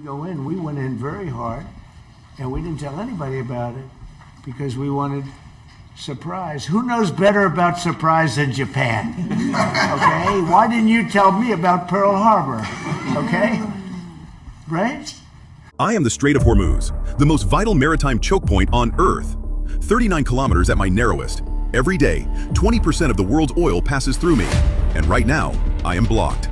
go in, we went in very hard, and we didn't tell anybody about it because we wanted surprise. Who knows better about surprise than Japan? Okay? Why didn't you tell me about Pearl Harbor? Okay? Right? I am the Strait of Hormuz, the most vital maritime choke point on Earth. 39 kilometers at my narrowest. Every day, 20% of the world's oil passes through me. And right now, I am blocked.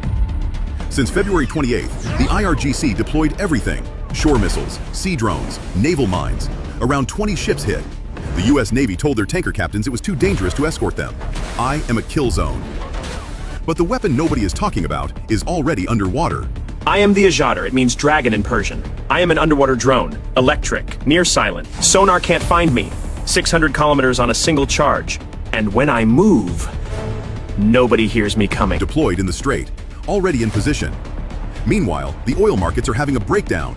Since February 28th, the IRGC deployed everything. Shore missiles, sea drones, naval mines. Around 20 ships hit. The US Navy told their tanker captains it was too dangerous to escort them. I am a kill zone. But the weapon nobody is talking about is already underwater. I am the Ajadar. It means dragon in Persian. I am an underwater drone, electric, near silent. Sonar can't find me. 600 kilometers on a single charge. And when I move, nobody hears me coming. Deployed in the strait, already in position. Meanwhile, the oil markets are having a breakdown.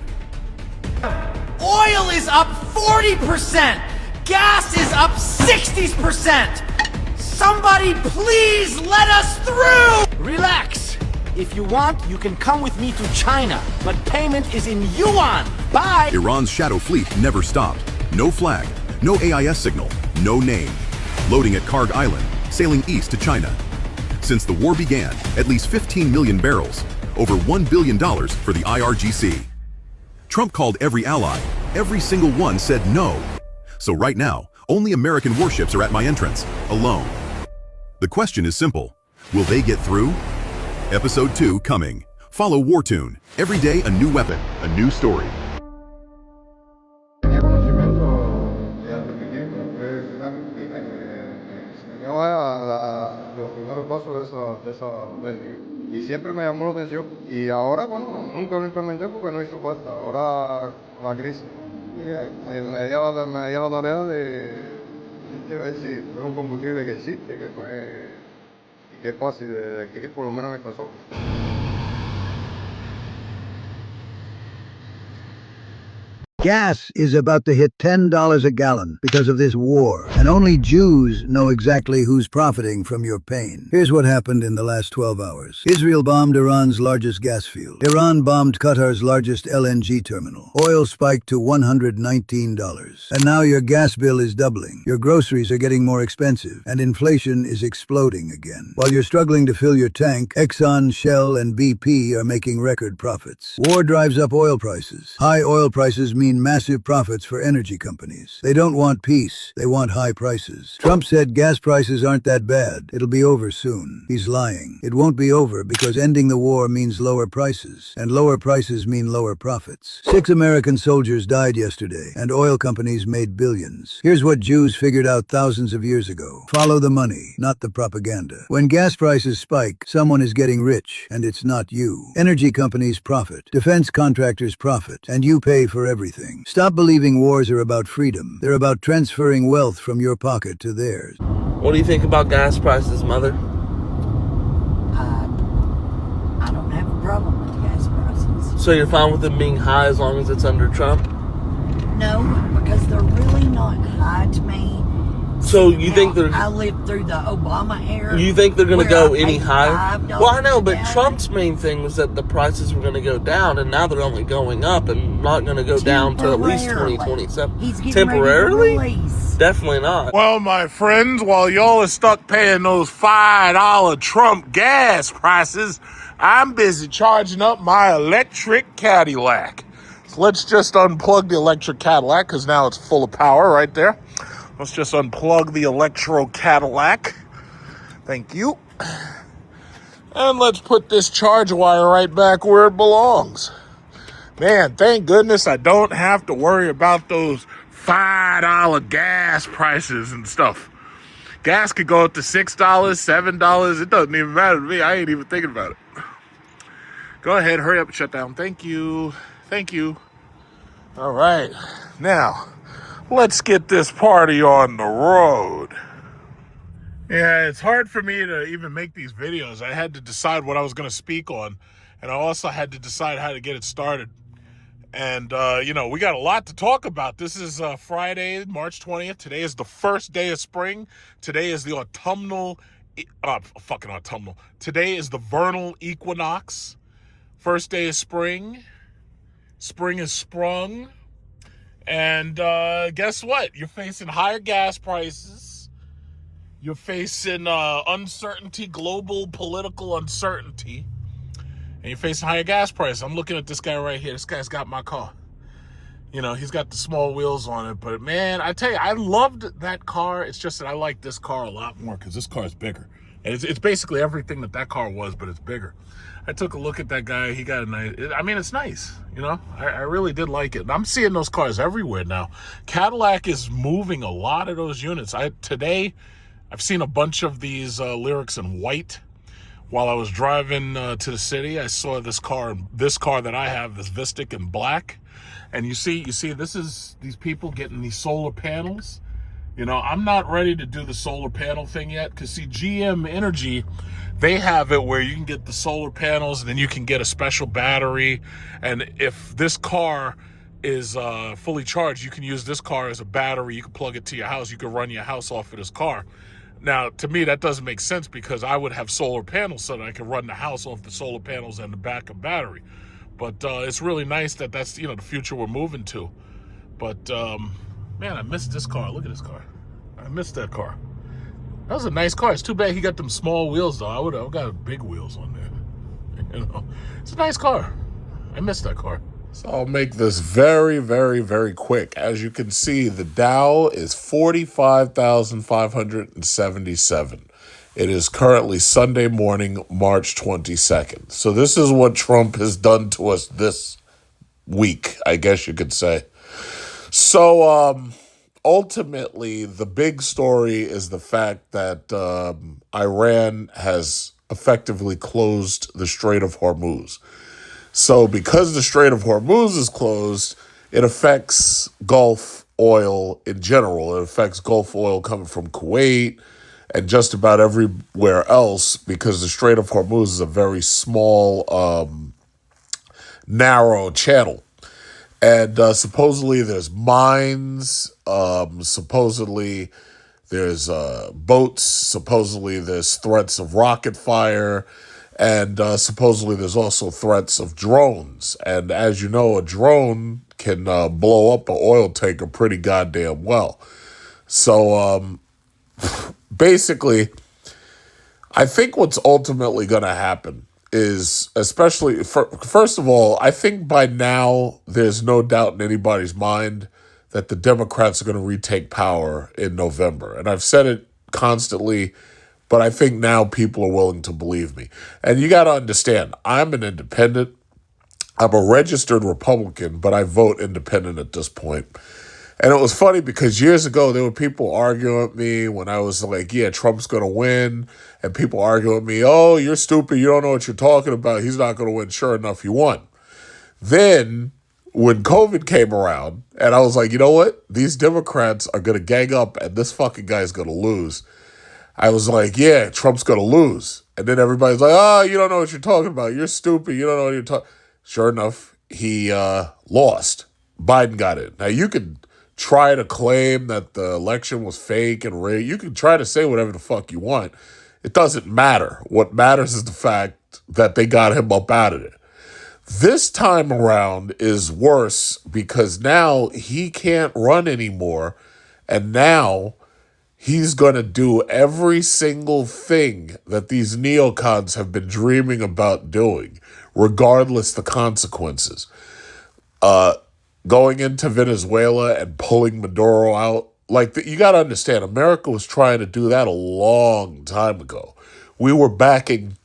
Oil is up 40%. Gas is up 60%. Somebody please let us through. Relax. If you want, you can come with me to China, but payment is in yuan. Bye. Iran's shadow fleet never stopped. No flag, no AIS signal, no name. Loading at Karg Island, sailing east to China. Since the war began, at least 15 million barrels, over $1 billion for the IRGC. Trump called every ally. Every single one said no. So right now, only American warships are at my entrance, alone. The question is simple. Will they get through? Episode 2 coming. Follow Wartune. Every day a new weapon, a new story. Y siempre me llamó la atención. Y ahora, bueno, nunca lo implementé porque no hizo falta. Ahora la crisis me dio la tarea de ver si es un combustible que existe, que es fácil de adquirir, por lo menos me pasó. Gas is about to hit $10 a gallon because of this war, and only Jews know exactly who's profiting from your pain. Here's what happened in the last 12 hours. Israel bombed Iran's largest gas field. Iran bombed Qatar's largest LNG terminal. Oil spiked to $119. And now your gas bill is doubling. Your groceries are getting more expensive, and inflation is exploding again. While you're struggling to fill your tank, Exxon, Shell, and BP are making record profits. War drives up oil prices. High oil prices mean massive profits for energy companies. They don't want peace, they want high prices. Trump said gas prices aren't that bad. It'll be over soon. He's lying. It won't be over because ending the war means lower prices, and lower prices mean lower profits. 6 American soldiers died yesterday, and oil companies made billions. Here's what Jews figured out thousands of years ago. Follow the money, not the propaganda. When gas prices spike, someone is getting rich, and it's not you. Energy companies profit, defense contractors profit, and you pay for everything. Stop believing wars are about freedom. They're about transferring wealth from your pocket to theirs. What do you think about gas prices, Mother? I don't have a problem with gas prices. So you're fine with them being high as long as it's under Trump? No, because they're really not high to me. So you think they're... I lived through the Obama era. You think they're going to go any higher? $5 Well, I know, but a Trump's main thing was that the prices were going to go down, and now they're only going up and not going to go down to at least 2027. He's getting Temporarily? ready to release. Definitely not. Well, my friends, while y'all are stuck paying those $5 Trump gas prices, I'm busy charging up my electric Cadillac. So let's just unplug the electric Cadillac, because now it's full of power right there. Let's just unplug the Electro Cadillac. Thank you. And let's put this charge wire right back where it belongs. Man, thank goodness I don't have to worry about those $5 gas prices and stuff. Gas could go up to $6, $7. It doesn't even matter to me. I ain't even thinking about it. Go ahead, hurry up and shut down. Thank you. Thank you. All right. Now, let's get this party on the road. Yeah, it's hard for me to even make these videos. I had to decide what I was going to speak on, and I also had to decide how to get it started. And, we got a lot to talk about. This is Friday, March 20th. Today is the first day of spring. Today is the autumnal, Today is the vernal equinox. First day of spring. Spring is sprung. And guess what? You're facing higher gas prices. You're facing uncertainty, global political uncertainty. And you're facing higher gas prices. I'm looking at this guy right here. This guy's got my car. You know, he's got the small wheels on it. But, man, I tell you, I loved that car. It's just that I like this car a lot more because this car is bigger. And it's basically everything that car was, but it's bigger. I took a look at that guy. He got a nice... I mean, it's nice, you know? I really did like it. And I'm seeing those cars everywhere now. Cadillac is moving a lot of those units. Today, I've seen a bunch of these Lyrics in white. While I was driving to the city, I saw this car that I have, this Vistic in black. And you see, this is these people getting these solar panels. You know, I'm not ready to do the solar panel thing yet because, see, GM Energy, they have it where you can get the solar panels and then you can get a special battery. And if this car is fully charged, you can use this car as a battery. You can plug it to your house. You can run your house off of this car. Now, to me, that doesn't make sense because I would have solar panels so that I can run the house off the solar panels and the backup battery. But it's really nice that that's, you know, the future we're moving to. But, man, I missed this car. Look at this car. I missed that car. That was a nice car. It's too bad he got them small wheels, though. I would have got big wheels on there. You know, it's a nice car. I missed that car. So I'll make this very, very, very quick. As you can see, the Dow is 45,577. It is currently Sunday morning, March 22nd. So this is what Trump has done to us this week, I guess you could say. So ultimately, the big story is the fact that Iran has effectively closed the Strait of Hormuz. So because the Strait of Hormuz is closed, it affects Gulf oil in general. It affects Gulf oil coming from Kuwait and just about everywhere else because the Strait of Hormuz is a very small, narrow channel. And supposedly there's mines, supposedly there's boats, supposedly there's threats of rocket fire, and supposedly there's also threats of drones. And as you know, a drone can blow up an oil tanker pretty goddamn well. So basically, I think what's ultimately going to happen is, especially, first of all, I think by now there's no doubt in anybody's mind that the Democrats are going to retake power in November. And I've said it constantly, but I think now people are willing to believe me. And you got to understand, I'm an independent. I'm a registered Republican, but I vote independent at this point. And it was funny because years ago, there were people arguing with me when I was like, yeah, Trump's going to win. And people arguing with me, oh, you're stupid. You don't know what you're talking about. He's not going to win. Sure enough, he won. Then when COVID came around and I was like, you know what? These Democrats are going to gang up and this fucking guy's going to lose. I was like, yeah, Trump's going to lose. And then everybody's like, oh, you don't know what you're talking about. You're stupid. You don't know what you're talking. Sure enough, he lost. Biden got it. Now, you could try to claim that the election was fake and rigged. You can try to say whatever the fuck you want. It doesn't matter. What matters is the fact that they got him up out of it. This time around is worse because now he can't run anymore. And now he's going to do every single thing that these neocons have been dreaming about doing, regardless the consequences. Going into Venezuela and pulling Maduro out. Like, you got to understand, America was trying to do that a long time ago. We were backing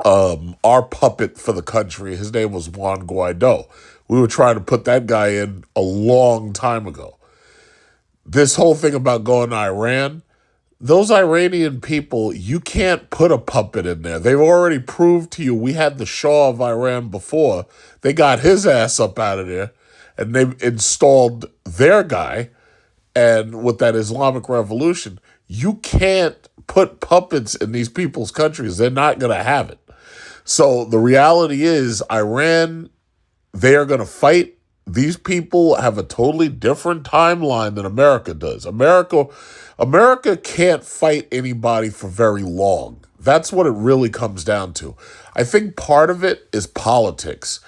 our puppet for the country. His name was Juan Guaido. We were trying to put that guy in a long time ago. This whole thing about going to Iran, those Iranian people, you can't put a puppet in there. They've already proved to you. We had the Shah of Iran before. They got his ass up out of there. And they installed their guy, and with that Islamic Revolution, you can't put puppets in these people's countries. They're not going to have it. So the reality is, Iran, they are going to fight. These people have a totally different timeline than America does. America can't fight anybody for very long. That's what it really comes down to. I think part of it is politics.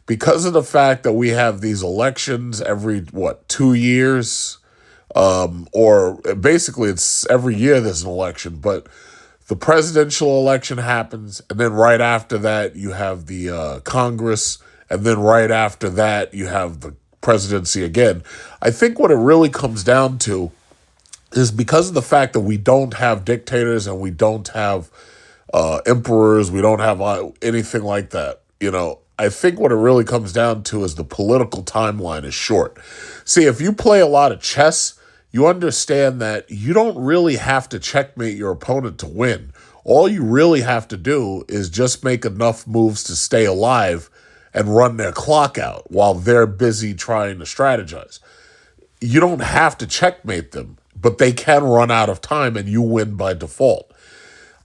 because of the fact that we have these elections every, 2 years? Or basically it's every year there's an election, but the presidential election happens, and then right after that you have the Congress, and then right after that you have the presidency again. I think what it really comes down to is because of the fact that we don't have dictators and we don't have emperors, we don't have anything like that, I think what it really comes down to is the political timeline is short. See, if you play a lot of chess, you understand that you don't really have to checkmate your opponent to win. All you really have to do is just make enough moves to stay alive and run their clock out while they're busy trying to strategize. You don't have to checkmate them, but they can run out of time and you win by default.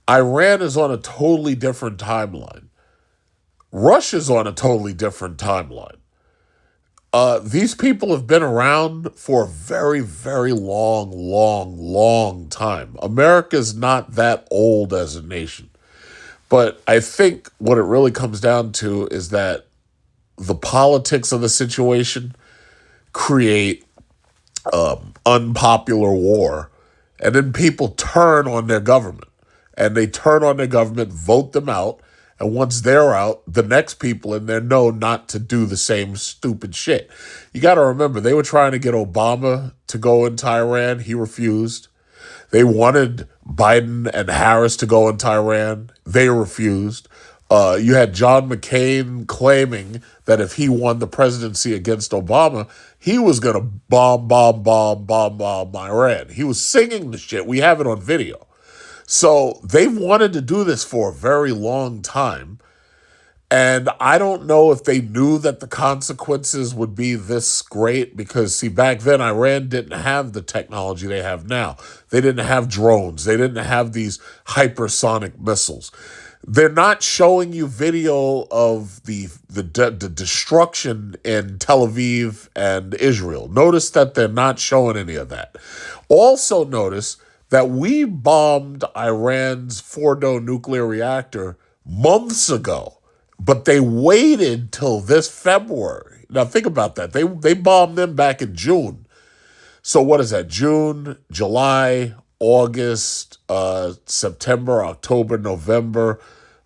Iran is on a totally different timeline. Russia's on a totally different timeline. These people have been around for a very, very long time. America's not that old as a nation. But I think what it really comes down to is that the politics of the situation create unpopular war, and then people turn on their government. And they turn on their government, vote them out, and once they're out, the next people in there know not to do the same stupid shit. You got to remember, they were trying to get Obama to go into Iran. He refused. They wanted Biden and Harris to go into Iran. They refused. You had John McCain claiming that if he won the presidency against Obama, he was going to bomb Iran. He was singing the shit. We have it on video. So they've wanted to do this for a very long time. And I don't know if they knew that the consequences would be this great because, see, back then Iran didn't have the technology they have now. They didn't have drones. They didn't have these hypersonic missiles. They're not showing you video of the destruction in Tel Aviv and Israel. Notice that they're not showing any of that. Also notice that we bombed Iran's Fordo nuclear reactor months ago, but they waited till this February. Now think about that. They bombed them back in June. So what is that? June, July, August, September, October, November,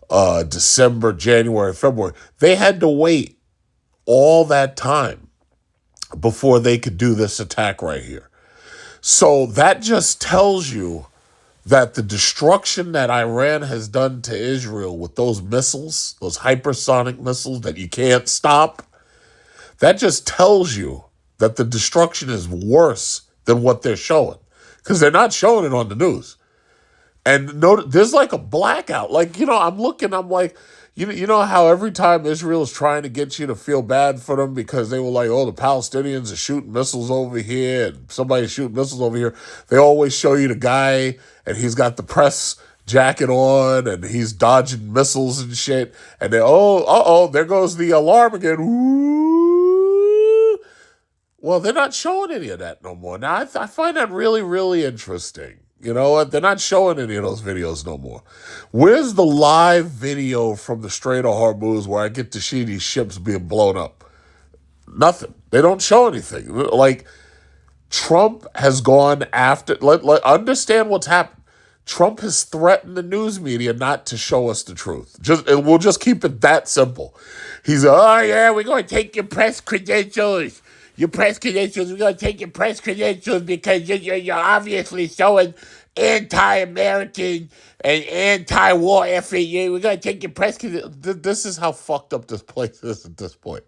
December, January, February. They had to wait all that time before they could do this attack right here. So that just tells you that the destruction that Iran has done to Israel with those missiles, those hypersonic missiles that you can't stop, that just tells you that the destruction is worse than what they're showing. Because they're not showing it on the news. And there's like a blackout. Like, I'm looking, I'm like, you know how every time Israel is trying to get you to feel bad for them because they were like, oh, the Palestinians are shooting missiles over here and somebody's shooting missiles over here. They always show you the guy and he's got the press jacket on and he's dodging missiles and shit. And then, there goes the alarm again. Ooh. Well, they're not showing any of that no more. Now, I find that really, really interesting. You know what? They're not showing any of those videos no more. Where's the live video from the Strait of Hormuz where I get to see these ships being blown up? Nothing. They don't show anything. Like, Trump has gone after... understand what's happened. Trump has threatened the news media not to show us the truth. We'll just keep it that simple. He's, we're going to take your press credentials. We're going to take your press credentials because you're obviously showing anti-American and anti-war effort. We're going to take your press credentials. This is how fucked up this place is at this point.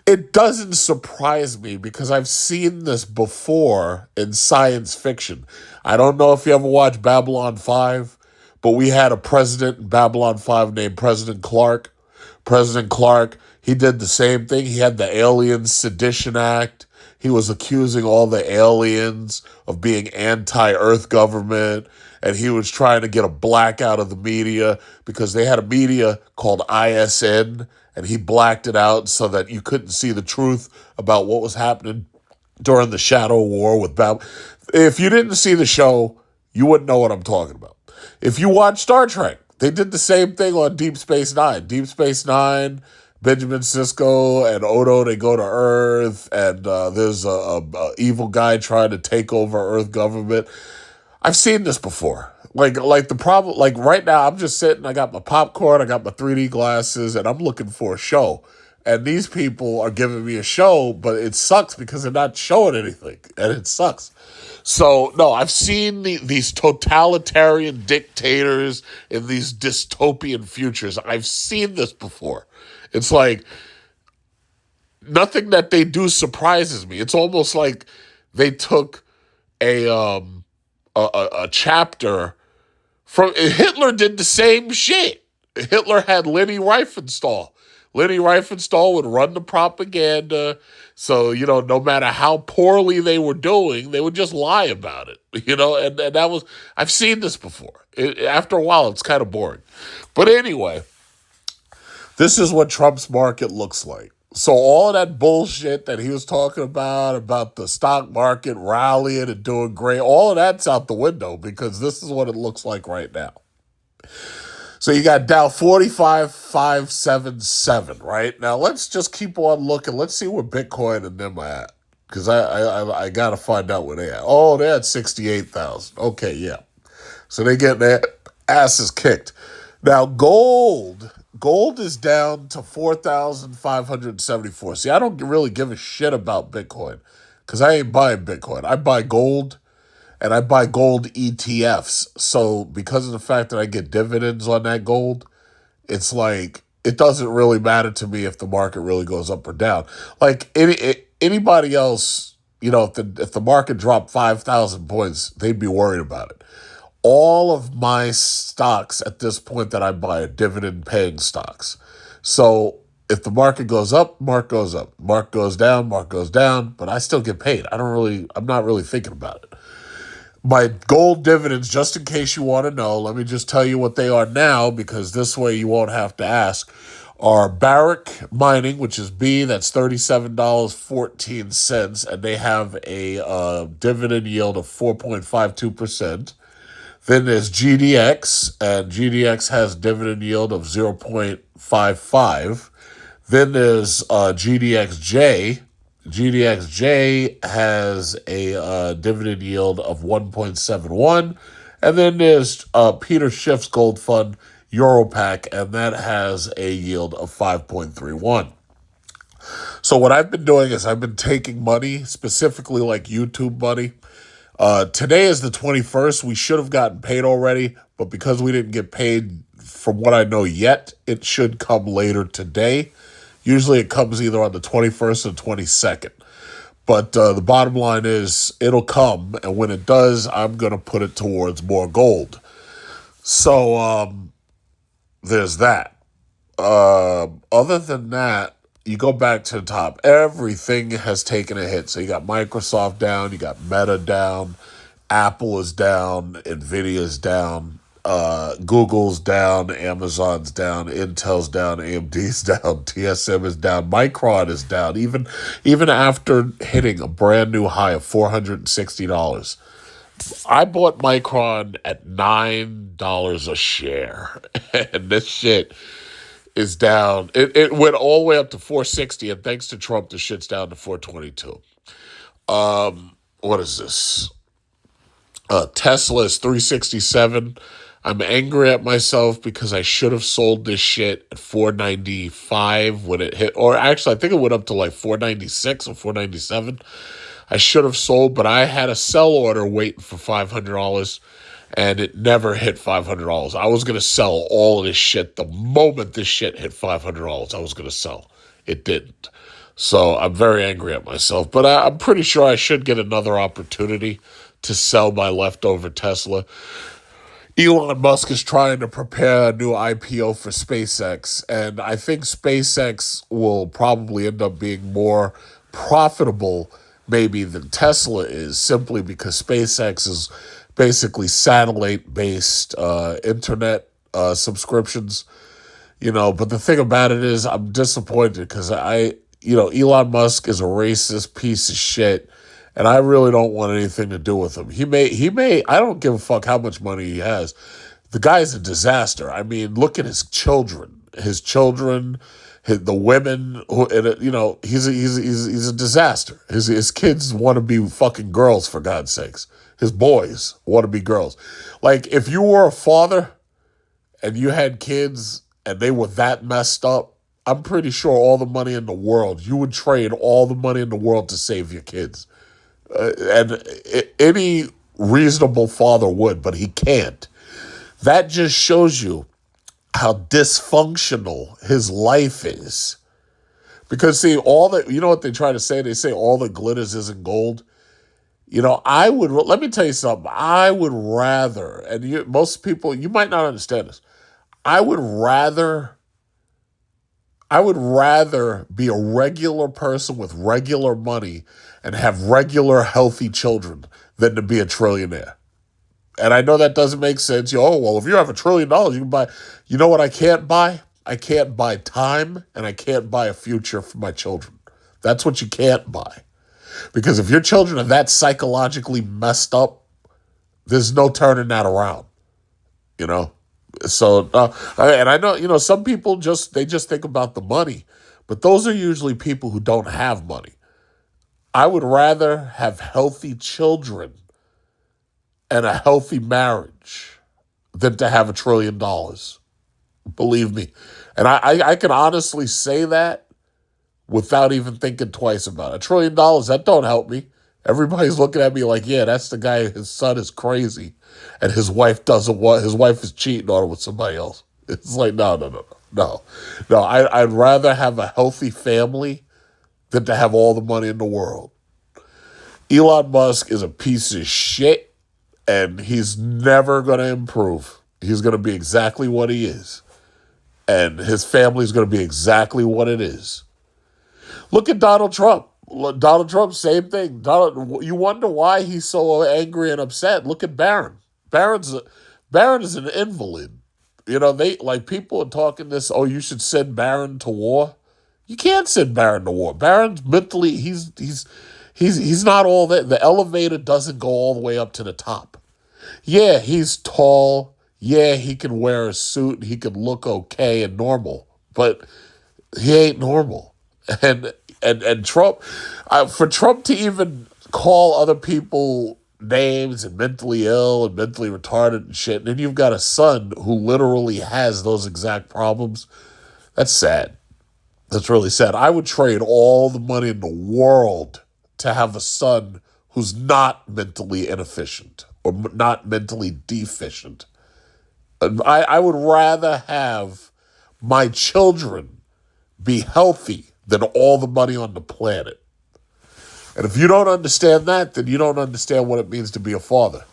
It doesn't surprise me because I've seen this before in science fiction. I don't know if you ever watched Babylon 5, but we had a president in Babylon 5 named President Clark. President Clark, he did the same thing. He had the Alien Sedition Act. He was accusing all the aliens of being anti-Earth government, and he was trying to get a blackout of the media because they had a media called ISN, and he blacked it out so that you couldn't see the truth about what was happening during the Shadow War with Babylon. If you didn't see the show, you wouldn't know what I'm talking about. If you watch Star Trek, they did the same thing on Deep Space Nine. Deep Space Nine Benjamin Sisko and Odo, they go to Earth, and there's a evil guy trying to take over Earth government. I've seen this before. Like the problem, like right now, I'm just sitting, I got my popcorn, I got my 3D glasses, and I'm looking for a show. And these people are giving me a show, but it sucks because they're not showing anything, and it sucks. So, no, I've seen these totalitarian dictators in these dystopian futures. I've seen this before. It's like nothing that they do surprises me. It's almost like they took a chapter from Hitler. Did the same shit. Hitler had Leni Riefenstahl. Leni Riefenstahl would run the propaganda. So, no matter how poorly they were doing, they would just lie about it, and that was, I've seen this before. After a while, it's kind of boring. But anyway, this is what Trump's market looks like. So all of that bullshit that he was talking about the stock market rallying and doing great, all of that's out the window because this is what it looks like right now. So you got Dow 45,577, right? Now let's just keep on looking. Let's see where Bitcoin and them are at. Because I got to find out where they at. Oh, they're at 68,000. Okay, yeah. So they get their asses kicked. Now gold is down to 4,574. See, I don't really give a shit about Bitcoin because I ain't buying Bitcoin. I buy gold. And I buy gold ETFs. So because of the fact that I get dividends on that gold, it's like it doesn't really matter to me if the market really goes up or down. Like anybody else, if the market dropped 5,000 points, they'd be worried about it. All of my stocks at this point that I buy are dividend-paying stocks. So if the market goes up, market goes up. Market goes down, market goes down. But I still get paid. I'm not really thinking about it. My gold dividends, just in case you want to know, let me just tell you what they are now, because this way you won't have to ask, are Barrick Mining, which is B, that's $37.14, and they have a dividend yield of 4.52%. Then there's GDX, and GDX has dividend yield of 0.55. Then there's GDXJ. GDXJ has a dividend yield of 1.71. And then there's Peter Schiff's gold fund, Europac, and that has a yield of 5.31. So what I've been doing is I've been taking money, specifically like YouTube money. Today is the 21st. We should have gotten paid already, but because we didn't get paid from what I know yet, it should come later today. Usually it comes either on the 21st or 22nd. But the bottom line is it'll come, and when it does, I'm going to put it towards more gold. So there's that. Other than that, you go back to the top. Everything has taken a hit. So you got Microsoft down, you got Meta down, Apple is down, Nvidia's down. Google's down, Amazon's down, Intel's down, AMD's down, TSM is down, Micron is down, even after hitting a brand new high of $460. I bought Micron at $9 a share, and this shit is down. It went all the way up to $460, and thanks to Trump, the shit's down to $422. What is this? Tesla is $367. I'm angry at myself because I should have sold this shit at $495 when it hit, or actually I think it went up to like $496 or $497. I should have sold, but I had a sell order waiting for $500 and it never hit $500. I was going to sell all of this shit the moment this shit hit $500. I was going to sell. It didn't. So I'm very angry at myself, but I'm pretty sure I should get another opportunity to sell my leftover Tesla. Elon Musk is trying to prepare a new IPO for SpaceX, and I think SpaceX will probably end up being more profitable maybe than Tesla is, simply because SpaceX is basically satellite-based internet subscriptions, but the thing about it is I'm disappointed because Elon Musk is a racist piece of shit. And I really don't want anything to do with him. He may, I don't give a fuck how much money he has. The guy's a disaster. I mean, look at his children. The women, who, you know, he's a disaster. His kids want to be fucking girls, for God's sakes. His boys want to be girls. Like, if you were a father and you had kids and they were that messed up, I'm pretty sure all the money in the world, you would trade all the money in the world to save your kids. Any reasonable father would, but he can't. That just shows you how dysfunctional his life is. Because see, you know what they try to say? They say all that glitters isn't gold. You know, let me tell you something. I would rather, and most people, you might not understand this. I would rather be a regular person with regular money and have regular healthy children than to be a trillionaire. And I know that doesn't make sense. Well, if you have $1 trillion, you can buy. You know what I can't buy? I can't buy time, and I can't buy a future for my children. That's what you can't buy. Because if your children are that psychologically messed up, there's no turning that around. You know? So, and I know, you know, some people just think about the money, but those are usually people who don't have money. I would rather have healthy children and a healthy marriage than to have $1 trillion. Believe me. And I can honestly say that without even thinking twice about it. $1 trillion, that don't help me. Everybody's looking at me like, yeah, that's the guy, his son is crazy. And his wife is cheating on him with somebody else. It's like, no. I'd rather have a healthy family than to have all the money in the world. Elon Musk is a piece of shit. And he's never going to improve. He's going to be exactly what he is. And his family is going to be exactly what it is. Look at Donald Trump. Donald Trump, same thing. You wonder why he's so angry and upset. Look at Barron. Barron is an invalid. You know, people are talking this, you should send Barron to war. You can't send Barron to war. Barron's mentally, he's not all that. The elevator doesn't go all the way up to the top. Yeah, he's tall. Yeah, he can wear a suit. He can look okay and normal, but he ain't normal. And Trump, for Trump to even call other people names and mentally ill and mentally retarded and shit, and then you've got a son who literally has those exact problems, that's sad. That's really sad. I would trade all the money in the world to have a son who's not mentally inefficient or not mentally deficient. I would rather have my children be healthy than all the money on the planet. And if you don't understand that, then you don't understand what it means to be a father.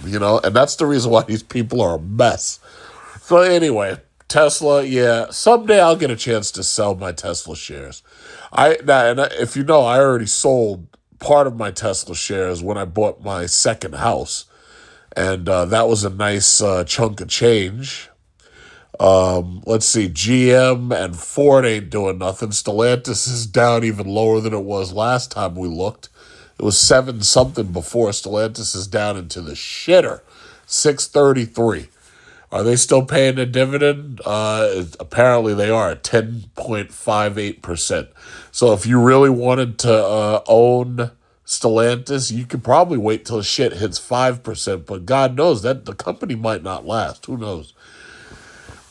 You know, and that's the reason why these people are a mess. So anyway, Tesla, yeah, someday I'll get a chance to sell my Tesla shares. If you know, I already sold part of my Tesla shares when I bought my second house. And that was a nice chunk of change. Let's see, GM and Ford ain't doing nothing. Stellantis is down even lower than it was last time we looked. It was 7 something before. Stellantis is down into the shitter, 633. Are they still paying a dividend? Apparently they are at 10.58%. So if you really wanted to own Stellantis, you could probably wait till shit hits 5%, but God knows that the company might not last. Who knows?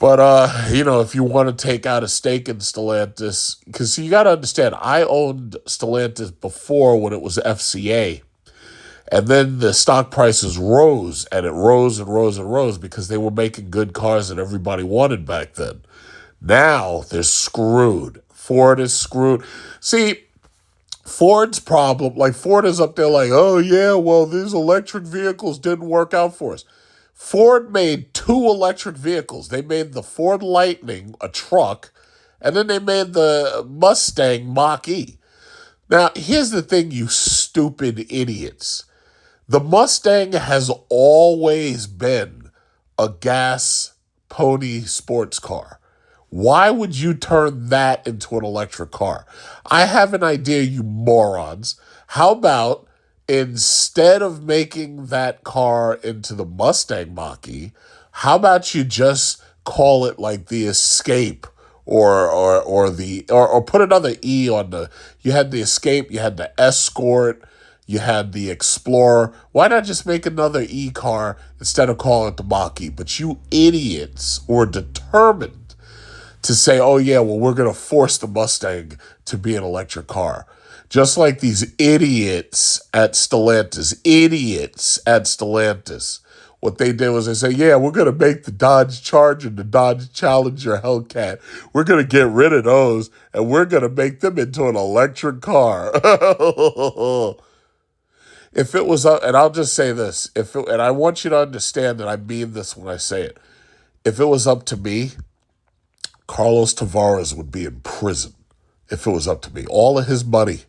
But, you know, if you want to take out a stake in Stellantis, because you got to understand, I owned Stellantis before when it was FCA. And then the stock prices rose, and it rose and rose and rose because they were making good cars that everybody wanted back then. Now they're screwed. Ford is screwed. See, Ford's problem, like Ford is up there like, oh yeah, well, these electric vehicles didn't work out for us. Ford made 2 electric vehicles. They made the Ford Lightning, a truck, and then they made the Mustang Mach-E. Now, here's the thing, you stupid idiots. The Mustang has always been a gas pony sports car. Why would you turn that into an electric car? I have an idea, you morons. How about instead of making that car into the Mustang Mach-E, how about you just call it like the Escape or put another E on the. You had the Escape, you had the Escort, you had the Explorer. Why not just make another E car instead of calling it the Mach-E? But you idiots were determined to say, oh yeah, well, we're going to force the Mustang to be an electric car. Just like these idiots at Stellantis. What they did was they say, yeah, we're going to make the Dodge Charger, the Dodge Challenger Hellcat. We're going to get rid of those, and we're going to make them into an electric car. If it was up, and I'll just say this, and I want you to understand that I mean this when I say it. If it was up to me, Carlos Tavares would be in prison. If it was up to me, all of his money,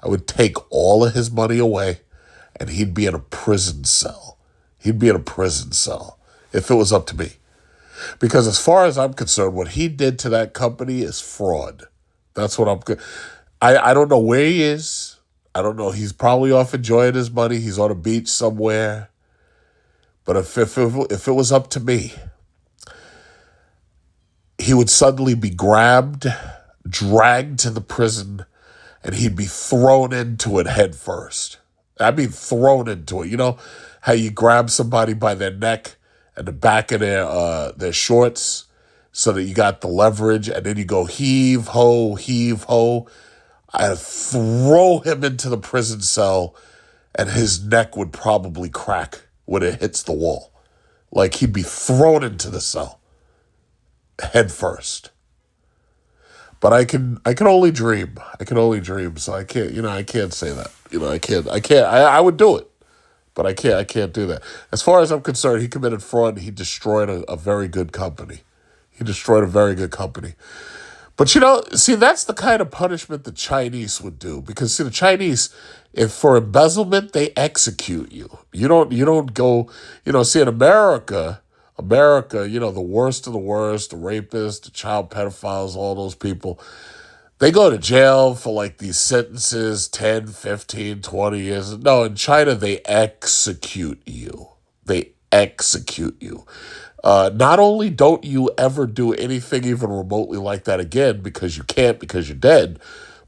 I would take all of his money away, and he'd be in a prison cell. If it was up to me. Because as far as I'm concerned, what he did to that company is fraud. That's what I don't know where he is. I don't know. He's probably off enjoying his money. He's on a beach somewhere. But if it was up to me, he would suddenly be grabbed, dragged to the prison, and he'd be thrown into it head first. I mean, thrown into it. You know how you grab somebody by their neck and the back of their shorts so that you got the leverage, and then you go heave, ho, heave, ho. I'd throw him into the prison cell, and his neck would probably crack when it hits the wall. Like he'd be thrown into the cell head first. But I can only dream. So I can't say that. I would do it. But I can't do that. As far as I'm concerned, he committed fraud. He destroyed a very good company. But see, that's the kind of punishment the Chinese would do. Because see, the Chinese, if for embezzlement, they execute you. You don't go, see, in America, the worst of the worst, the rapists, the child pedophiles, all those people, they go to jail for like these sentences, 10, 15, 20 years. No, in China, they execute you. Not only don't you ever do anything even remotely like that again because you can't, because you're dead,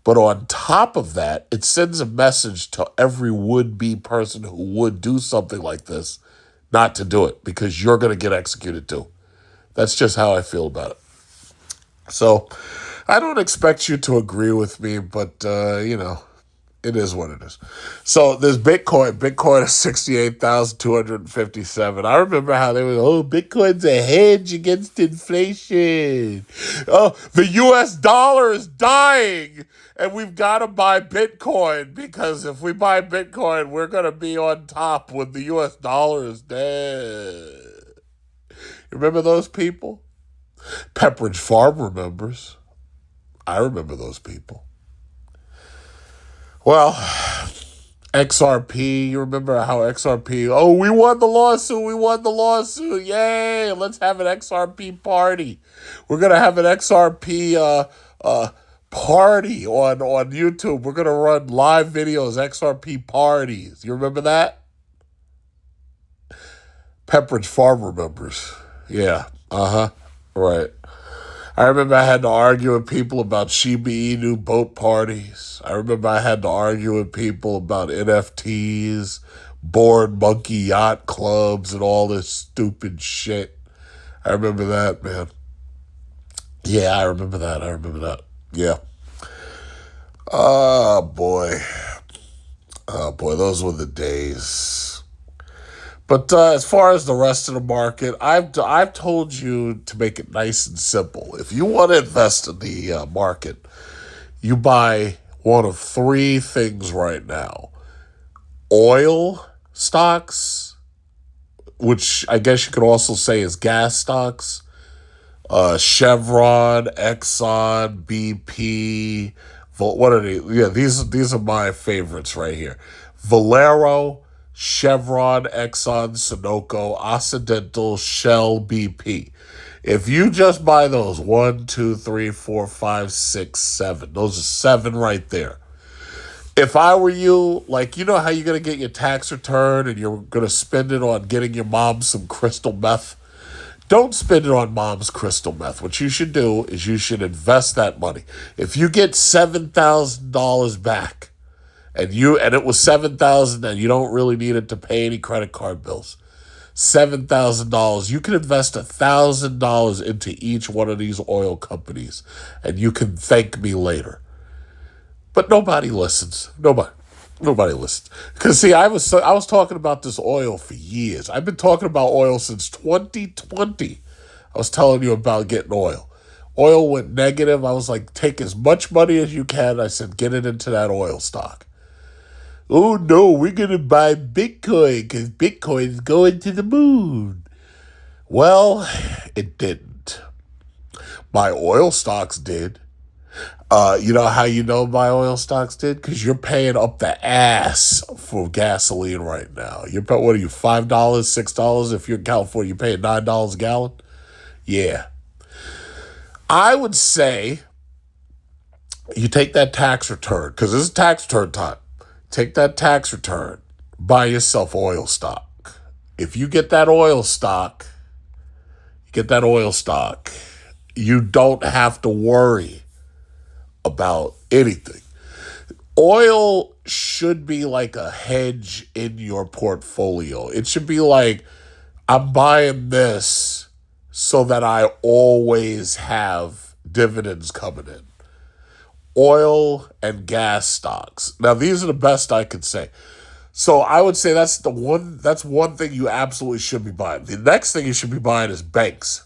but on top of that, it sends a message to every would-be person who would do something like this not to do it because you're going to get executed too. That's just how I feel about it. So I don't expect you to agree with me, but, it is what it is. So there's Bitcoin. Bitcoin is 68,257. I remember how they were, Bitcoin's a hedge against inflation. Oh, the US dollar is dying, and we've got to buy Bitcoin because if we buy Bitcoin, we're going to be on top when the US dollar is dead. You remember those people? Pepperidge Farm remembers. I remember those people. Well, XRP, you remember how XRP, we won the lawsuit, yay, let's have an XRP party. We're going to have an XRP party on YouTube. We're going to run live videos, XRP parties. You remember that? Pepperidge Farm remembers. Yeah, right. I remember I had to argue with people about Shiba Inu boat parties. I remember I had to argue with people about NFTs, bored monkey yacht clubs, and all this stupid shit. I remember that, man. Yeah, I remember that. Yeah. Oh, boy. Those were the days. But as far as the rest of the market, I've told you to make it nice and simple. If you want to invest in the market, you buy one of three things right now. Oil stocks, which I guess you could also say is gas stocks. Chevron, Exxon, BP. What are they? Yeah, these are my favorites right here. Valero, Chevron, Exxon, Sunoco, Occidental, Shell, BP. If you just buy those, 1, 2, 3, 4, 5, 6, 7. Those are 7 right there. If I were you, like, you know how you're going to get your tax return and you're going to spend it on getting your mom some crystal meth? Don't spend it on mom's crystal meth. What you should do is you should invest that money. If you get $7,000 back, and it was $7,000 and you don't really need it to pay any credit card bills, $7,000, you can invest $1,000 into each one of these oil companies, and you can thank me later. But nobody listens. Nobody listens. Because see, I was talking about this oil for years. I've been talking about oil since 2020. I was telling you about getting oil. Oil went negative. I was like, take as much money as you can. I said, get it into that oil stock. Oh no, we're going to buy Bitcoin because Bitcoin is going to the moon. Well, it didn't. My oil stocks did. You know how you know my oil stocks did? Because you're paying up the ass for gasoline right now. You're paying, what are you, $5, $6? If you're in California, you're paying $9 a gallon? Yeah. I would say you take that tax return, because this is tax return time. Take that tax return, buy yourself oil stock. If you get that oil stock, you don't have to worry about anything. Oil should be like a hedge in your portfolio. It should be like, I'm buying this so that I always have dividends coming in. Oil and gas stocks. Now, these are the best I could say. So I would say that's one thing you absolutely should be buying. The next thing you should be buying is banks.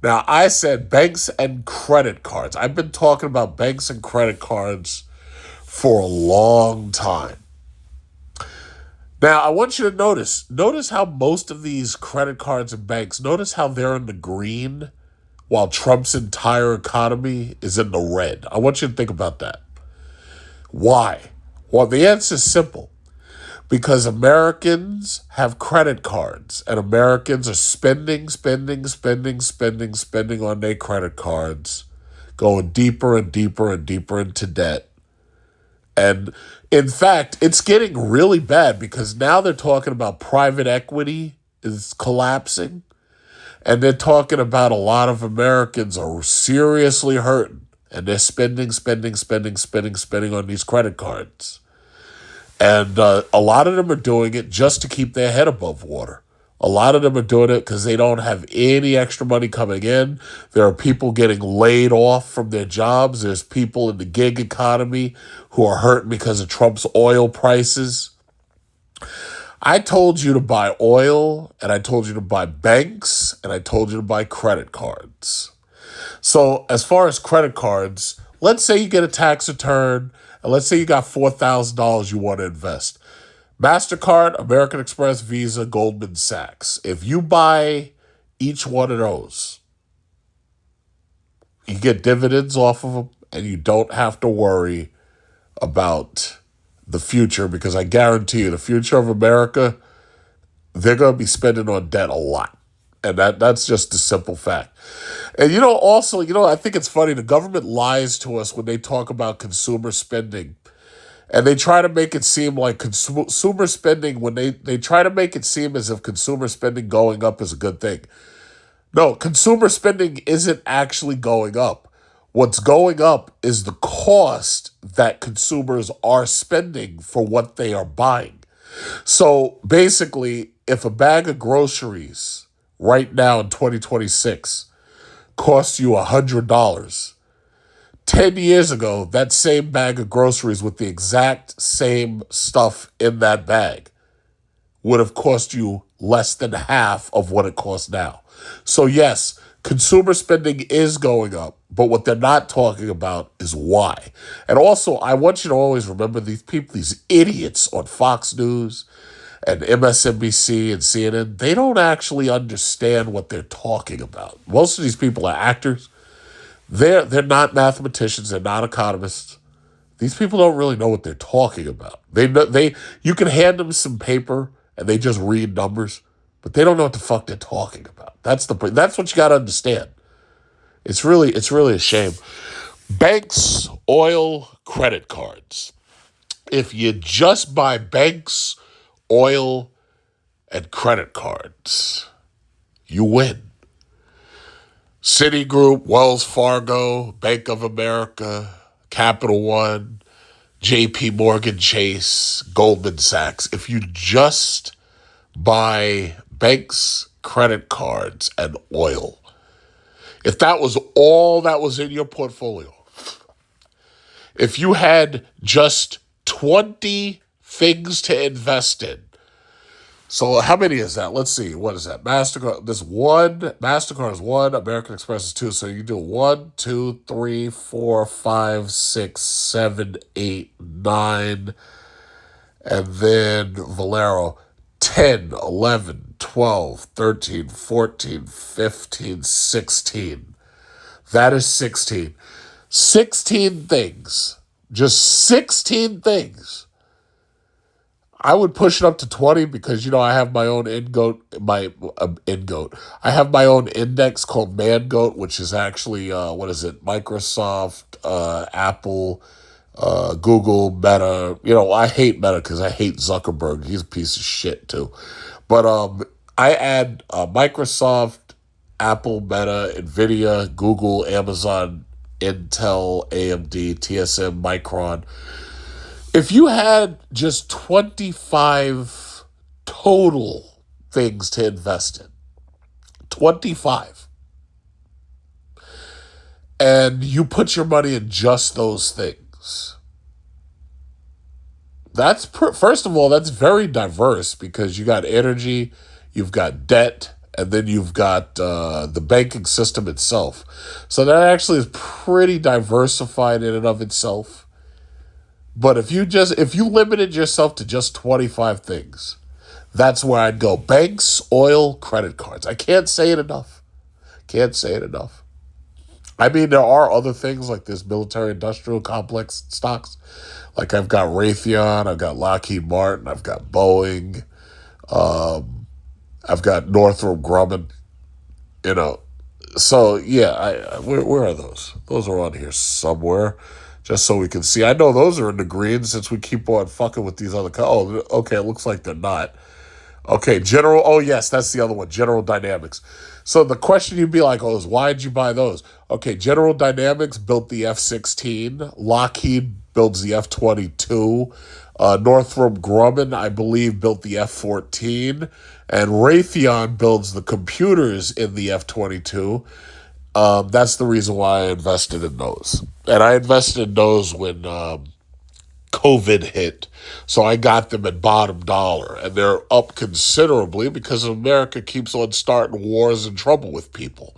Now, I said banks and credit cards. I've been talking about banks and credit cards for a long time. Now, I want you to notice how most of these credit cards and banks, notice how they're in the green while Trump's entire economy is in the red. I want you to think about that. Why? Well, the answer is simple. Because Americans have credit cards and Americans are spending on their credit cards, going deeper and deeper and deeper into debt. And in fact, it's getting really bad because now they're talking about private equity is collapsing. And they're talking about a lot of Americans are seriously hurting and they're spending on these credit cards. And a lot of them are doing it just to keep their head above water. A lot of them are doing it because they don't have any extra money coming in. There are people getting laid off from their jobs. There's people in the gig economy who are hurting because of Trump's oil prices. I told you to buy oil, and I told you to buy banks, and I told you to buy credit cards. So as far as credit cards, let's say you get a tax return, and let's say you got $4,000 you want to invest. MasterCard, American Express, Visa, Goldman Sachs. If you buy each one of those, you get dividends off of them, and you don't have to worry about the future, because I guarantee you the future of America, they're going to be spending on debt a lot. And that's just a simple fact. And, also, I think it's funny. The government lies to us when they talk about consumer spending. And they try to make it seem like consumer spending, when they try to make it seem as if consumer spending going up is a good thing. No, consumer spending isn't actually going up. What's going up is the cost that consumers are spending for what they are buying. So basically, if a bag of groceries right now in 2026 costs you $100, 10 years ago, that same bag of groceries with the exact same stuff in that bag would have cost you less than half of what it costs now. So yes, consumer spending is going up, but what they're not talking about is why. And also, I want you to always remember these people, these idiots on Fox News and MSNBC and CNN, they don't actually understand what they're talking about. Most of these people are actors. They're not mathematicians. They're not economists. These people don't really know what they're talking about. You can hand them some paper and they just read numbers, but they don't know what the fuck they're talking about. That's what you got to understand. It's really a shame. Banks, oil, credit cards. If you just buy banks, oil, and credit cards, you win. Citigroup, Wells Fargo, Bank of America, Capital One, JP Morgan Chase, Goldman Sachs. If you just buy banks, credit cards, and oil, if that was all that was in your portfolio, if you had just 20 things to invest in, so how many is that? Let's see. What is that? MasterCard. MasterCard is 1. American Express is 2. So you do 1, 2, 3, 4, 5, 6, 7, 8, 9, and then Valero 10, 11, 12, 13, 14, 15, 16. That is 16. 16 things. Just 16 things. I would push it up to 20 because, I have my own I have my own index called ManGoat, which is actually, Microsoft, Apple, Google, Meta. I hate Meta because I hate Zuckerberg. He's a piece of shit too. But I add Microsoft, Apple, Meta, NVIDIA, Google, Amazon, Intel, AMD, TSM, Micron. If you had just 25 total things to invest in, 25, and you put your money in just those things, first of all, that's very diverse because you got energy, you've got debt, and then you've got the banking system itself. So that actually is pretty diversified in and of itself. But if you limited yourself to just 25 things, that's where I'd go. Banks, oil, credit cards. I can't say it enough. I mean, there are other things like this military-industrial complex stocks. Like I've got Raytheon, I've got Lockheed Martin, I've got Boeing, I've got Northrop Grumman, So, yeah, where are those? Those are on here somewhere. Just so we can see. I know those are in the green since we keep on fucking with these other... okay, it looks like they're not. Okay, yes, that's the other one, General Dynamics. So the question you'd be like, is why'd you buy those? Okay, General Dynamics built the F-16. Lockheed builds the F-22. Northrop Grumman, I believe, built the F-14. And Raytheon builds the computers in the F-22. That's the reason why I invested in those. And I invested in those when COVID hit. So I got them at bottom dollar. And they're up considerably because America keeps on starting wars and trouble with people.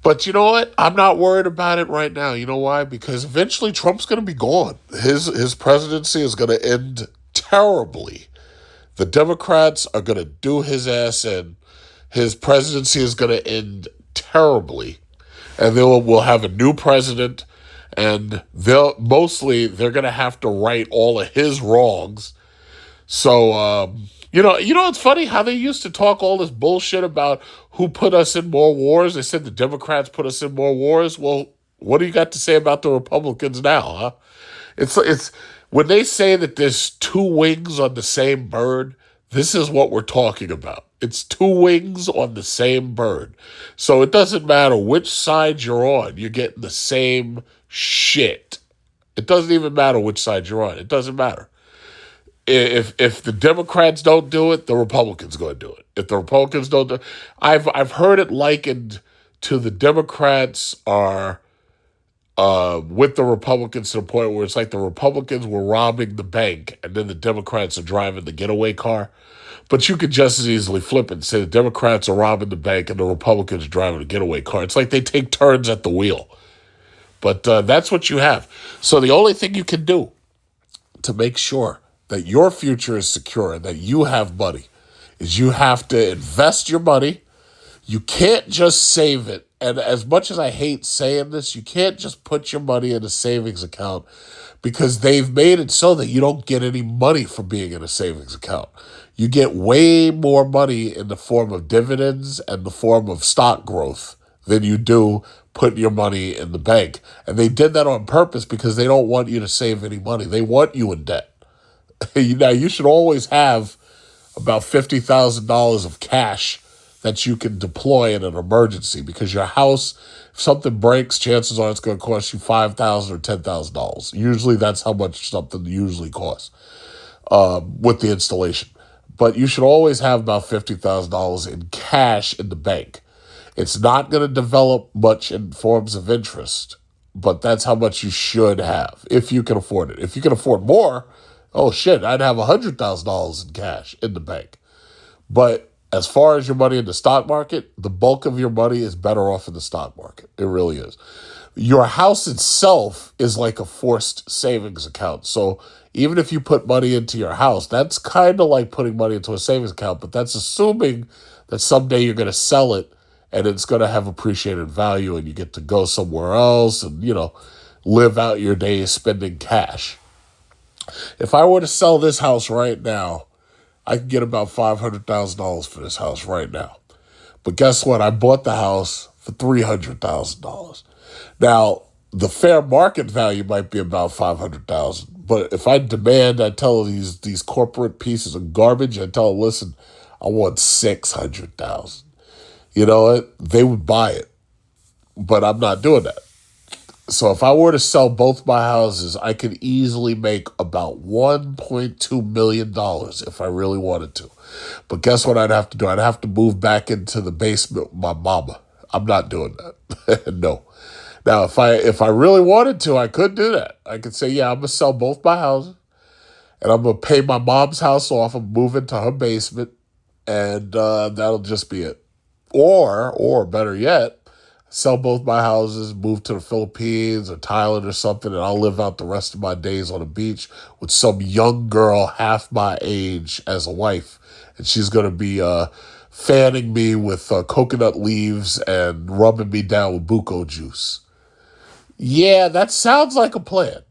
But you know what? I'm not worried about it right now. You know why? Because eventually Trump's going to be gone. His presidency is going to end terribly. The Democrats are going to do his ass in. His presidency is going to end terribly, and we'll have a new president, and they're going to have to right all of his wrongs. So it's funny how they used to talk all this bullshit about who put us in more wars. They said the Democrats put us in more wars. Well, what do you got to say about the Republicans now, huh? It's when they say that there's two wings on the same bird, this is what we're talking about. It's two wings on the same bird. So it doesn't matter which side you're on. You're getting the same shit. It doesn't even matter which side you're on. It doesn't matter. If the Democrats don't do it, the Republicans going to do it. If the Republicans don't do it, I've heard it likened to the Democrats are with the Republicans to the point where it's like the Republicans were robbing the bank and then the Democrats are driving the getaway car. But you could just as easily flip it and say the Democrats are robbing the bank and the Republicans are driving the getaway car. It's like they take turns at the wheel. But that's what you have. So the only thing you can do to make sure that your future is secure and that you have money is you have to invest your money. You can't just save it. And as much as I hate saying this, you can't just put your money in a savings account because they've made it so that you don't get any money for being in a savings account. You get way more money in the form of dividends and the form of stock growth than you do putting your money in the bank. And they did that on purpose because they don't want you to save any money. They want you in debt. Now, you should always have about $50,000 of cash that you can deploy in an emergency, because your house, if something breaks, chances are it's going to cost you $5,000 or $10,000. Usually that's how much something usually costs with the installation. But you should always have about $50,000 in cash in the bank. It's not going to develop much in forms of interest, but that's how much you should have if you can afford it. If you can afford more, oh shit, I'd have $100,000 in cash in the bank. But as far as your money in the stock market, the bulk of your money is better off in the stock market. It really is. Your house itself is like a forced savings account. So even if you put money into your house, that's kind of like putting money into a savings account, but that's assuming that someday you're going to sell it and it's going to have appreciated value and you get to go somewhere else and, live out your days spending cash. If I were to sell this house right now, I could get about $500,000 for this house right now. But guess what? I bought the house for $300,000. Now, the fair market value might be about $500,000. But if I demand, I tell these corporate pieces of garbage, I tell them, listen, I want $600,000. You know what? They would buy it. But I'm not doing that. So if I were to sell both my houses, I could easily make about $1.2 million if I really wanted to. But guess what I'd have to do? I'd have to move back into the basement with my mama. I'm not doing that. No. Now, if I really wanted to, I could do that. I could say, yeah, I'm going to sell both my houses, and I'm going to pay my mom's house off and move into her basement, and that'll just be it. Or better yet, sell both my houses, move to the Philippines or Thailand or something, and I'll live out the rest of my days on the beach with some young girl half my age as a wife. And she's going to be fanning me with coconut leaves and rubbing me down with buko juice. Yeah, that sounds like a plan.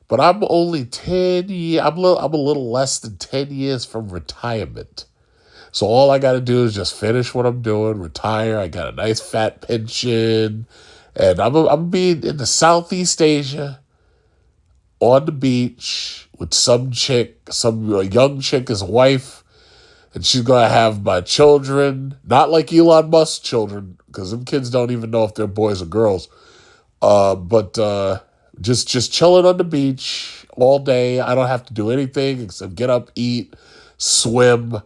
But I'm only 10 years, I'm a little less than 10 years from retirement. So all I got to do is just finish what I'm doing, retire. I got a nice fat pension, and I'm gonna be in the Southeast Asia on the beach with some young chick as a wife, and she's going to have my children, not like Elon Musk's children, because them kids don't even know if they're boys or girls, but just chilling on the beach all day. I don't have to do anything except get up, eat, swim,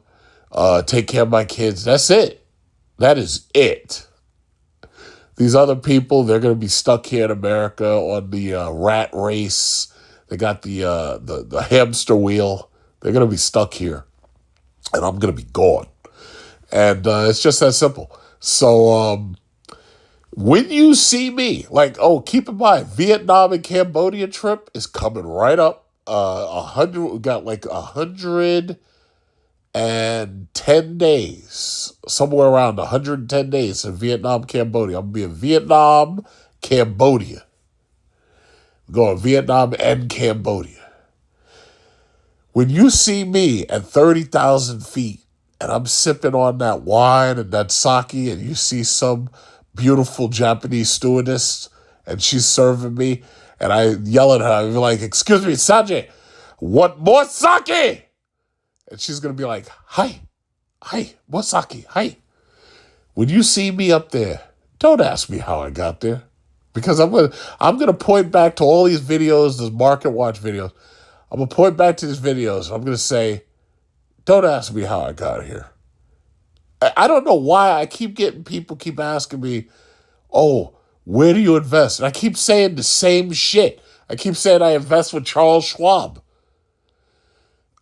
take care of my kids. That's it. That is it. These other people, they're going to be stuck here in America on the rat race. They got the hamster wheel. They're going to be stuck here. And I'm going to be gone. And it's just that simple. So when you see me, keep in mind, Vietnam and Cambodia trip is coming right up. We got 110 days, somewhere around 110 days in Vietnam, Cambodia. I'm going to be in Vietnam, Cambodia. We're going to Vietnam and Cambodia. When you see me at 30,000 feet and I'm sipping on that wine and that sake and you see some beautiful Japanese stewardess and she's serving me and I yell at her, I'm like, excuse me, Sanjay, what more sake? And she's going to be like, hi, more sake, hi. When you see me up there, don't ask me how I got there. Because I'm gonna point back to all these videos, these MarketWatch videos. I'm going to point back to these videos. And I'm going to say, don't ask me how I got here. I don't know why I keep getting people keep asking me, oh, where do you invest? And I keep saying the same shit. I keep saying I invest with Charles Schwab.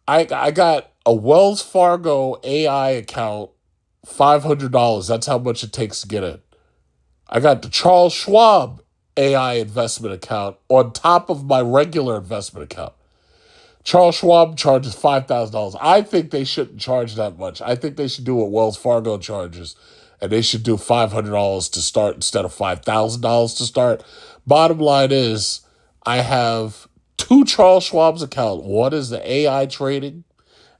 I got a Wells Fargo AI account, $500. That's how much it takes to get in. I got the Charles Schwab AI investment account on top of my regular investment account. Charles Schwab charges $5,000. I think they shouldn't charge that much. I think they should do what Wells Fargo charges, and they should do $500 to start instead of $5,000 to start. Bottom line is, I have two Charles Schwab's accounts. One is the AI trading,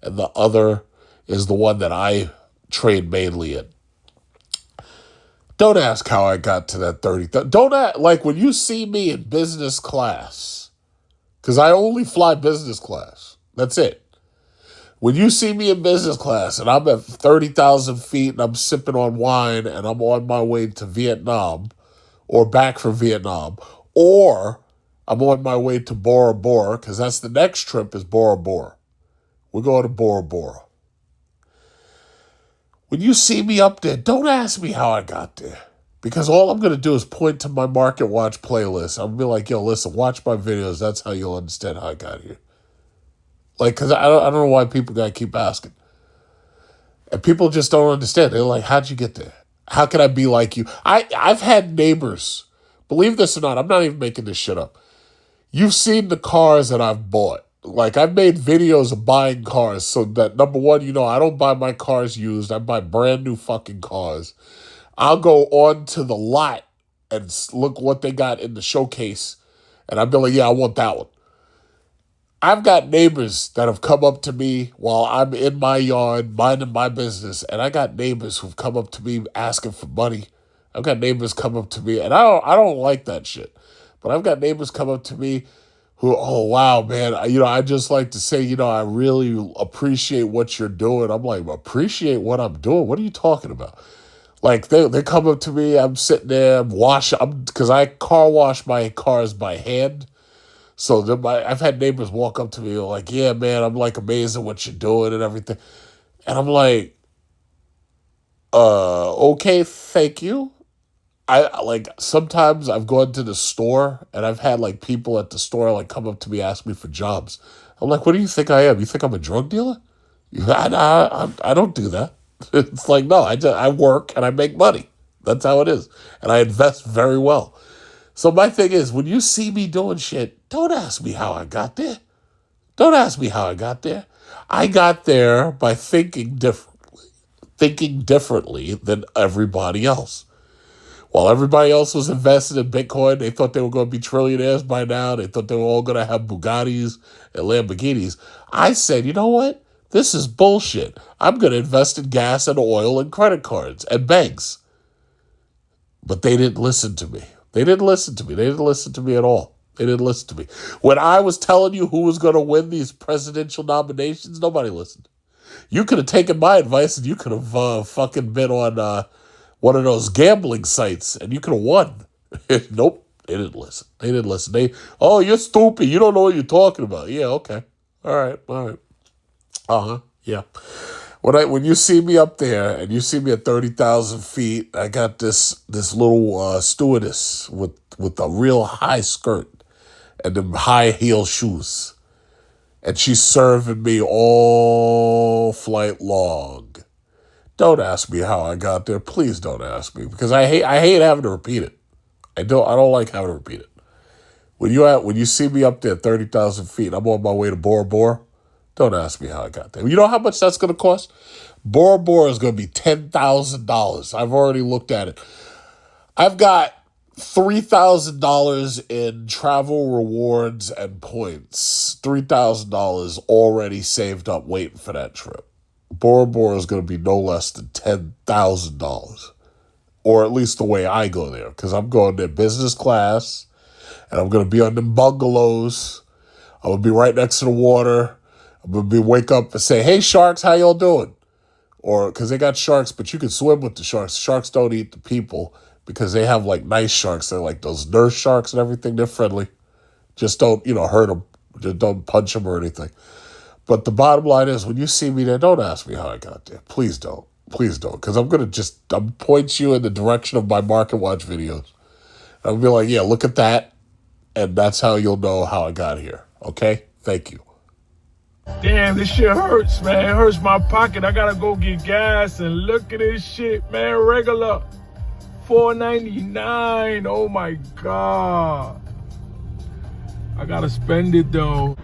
and the other is the one that I trade mainly in. Don't ask how I got to that 30. Don't ask, like when you see me in business class, because I only fly business class. That's it. When you see me in business class and I'm at 30,000 feet and I'm sipping on wine and I'm on my way to Vietnam or back from Vietnam, or I'm on my way to Bora Bora, because that's the next trip is Bora Bora. We're going to Bora Bora. When you see me up there, don't ask me how I got there. Because all I'm going to do is point to my MarketWatch playlist. I'm going to be like, yo, listen, watch my videos. That's how you'll understand how I got here. Like, because I don't know why people got to keep asking. And people just don't understand. They're like, how'd you get there? How can I be like you? I've had neighbors, believe this or not, I'm not even making this shit up. You've seen the cars that I've bought. Like, I've made videos of buying cars so that, number one, you know, I don't buy my cars used. I buy brand new fucking cars. I'll go on to the lot and look what they got in the showcase. And I'll be like, yeah, I want that one. I've got neighbors that have come up to me while I'm in my yard, minding my business. And I got neighbors who've come up to me asking for money. I've got neighbors come up to me, and I don't like that shit. But I've got neighbors come up to me who, oh, wow, man, I just like to say, I really appreciate what you're doing. I'm like, appreciate what I'm doing? What are you talking about? Like, they come up to me, I'm sitting there, because I car wash my cars by hand. So I've had neighbors walk up to me like, yeah, man, I'm like amazed at what you're doing and everything. And I'm like, okay, thank you. I like, sometimes I've gone to the store and I've had like people at the store like come up to me, ask me for jobs. I'm like, what do you think I am? You think I'm a drug dealer? I don't do that. It's like, no, I work and I make money. That's how it is. And I invest very well. So my thing is, when you see me doing shit, don't ask me how I got there. Don't ask me how I got there. I got there by thinking differently than everybody else. While everybody else was invested in Bitcoin, they thought they were going to be trillionaires by now. They thought they were all going to have Bugattis and Lamborghinis. I said, you know what? This is bullshit. I'm going to invest in gas and oil and credit cards and banks. But they didn't listen to me. They didn't listen to me at all. They didn't listen to me. When I was telling you who was going to win these presidential nominations, nobody listened. You could have taken my advice and you could have fucking been on one of those gambling sites and you could have won. Nope, they didn't listen. Oh, you're stupid. You don't know what you're talking about. Yeah, okay. All right. Uh-huh, yeah. When you see me up there and you see me at 30,000 feet, I got this little stewardess with a real high skirt and them high heel shoes. And she's serving me all flight long. Don't ask me how I got there. Please don't ask me, because I hate having to repeat it. I don't like having to repeat it. When you see me up there at 30,000 feet, I'm on my way to Bora Bora. Don't ask me how I got there. You know how much that's going to cost? Bora Bora is going to be $10,000. I've already looked at it. I've got $3,000 in travel rewards and points. $3,000 already saved up waiting for that trip. Bora Bora is going to be no less than $10,000. Or at least the way I go there. Because I'm going there business class. And I'm going to be on them bungalows. I'm going to be right next to the water. I'm going to wake up and say, hey, sharks, how y'all doing? Or, because they got sharks, but you can swim with the sharks. Sharks don't eat the people because they have, like, nice sharks. They're like those nurse sharks and everything. They're friendly. Just don't, hurt them. Just don't punch them or anything. But the bottom line is, when you see me there, don't ask me how I got there. Please don't. Please don't. Because I'm going to point you in the direction of my MarketWatch videos. I'll be like, yeah, look at that. And that's how you'll know how I got here. Okay? Thank you. Damn, this shit hurts, man. It hurts my pocket. I gotta go get gas, and look at this shit, man. Regular $4.99. Oh my God. I gotta spend it though.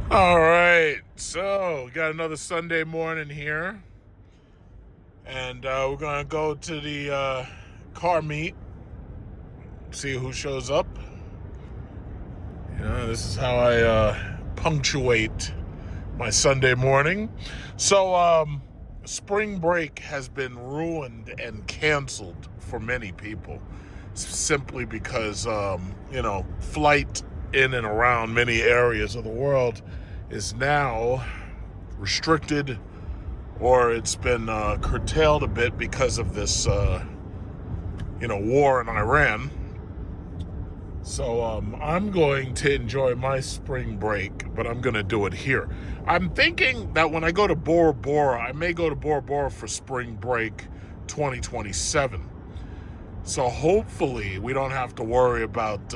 All right, so we got another Sunday morning here, and we're gonna go to the car meet, see who shows up. This is how I punctuate my Sunday morning. So spring break has been ruined and canceled for many people, simply because flight in and around many areas of the world is now restricted or it's been curtailed a bit because of this, war in Iran. So I'm going to enjoy my spring break, but I'm going to do it here. I'm thinking that when I go to Bora Bora, I may go to Bora Bora for spring break 2027. So hopefully we don't have to worry about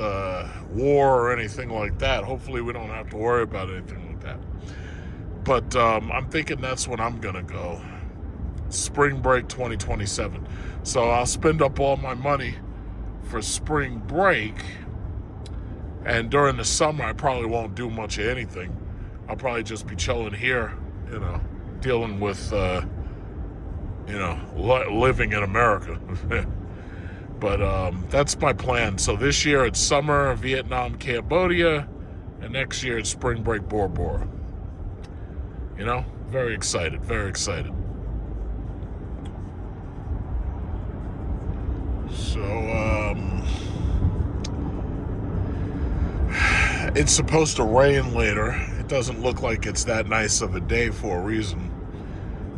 war or anything like that. Hopefully we don't have to worry about anything like that. But I'm thinking that's when I'm going to go. Spring break 2027. So I'll spend up all my money for spring break. And during the summer, I probably won't do much of anything. I'll probably just be chilling here, dealing with, living in America. But that's my plan. So this year it's summer, Vietnam, Cambodia, and next year it's spring break, Bora Bora. Very excited, very excited. So, it's supposed to rain later. It doesn't look like it's that nice of a day for a reason.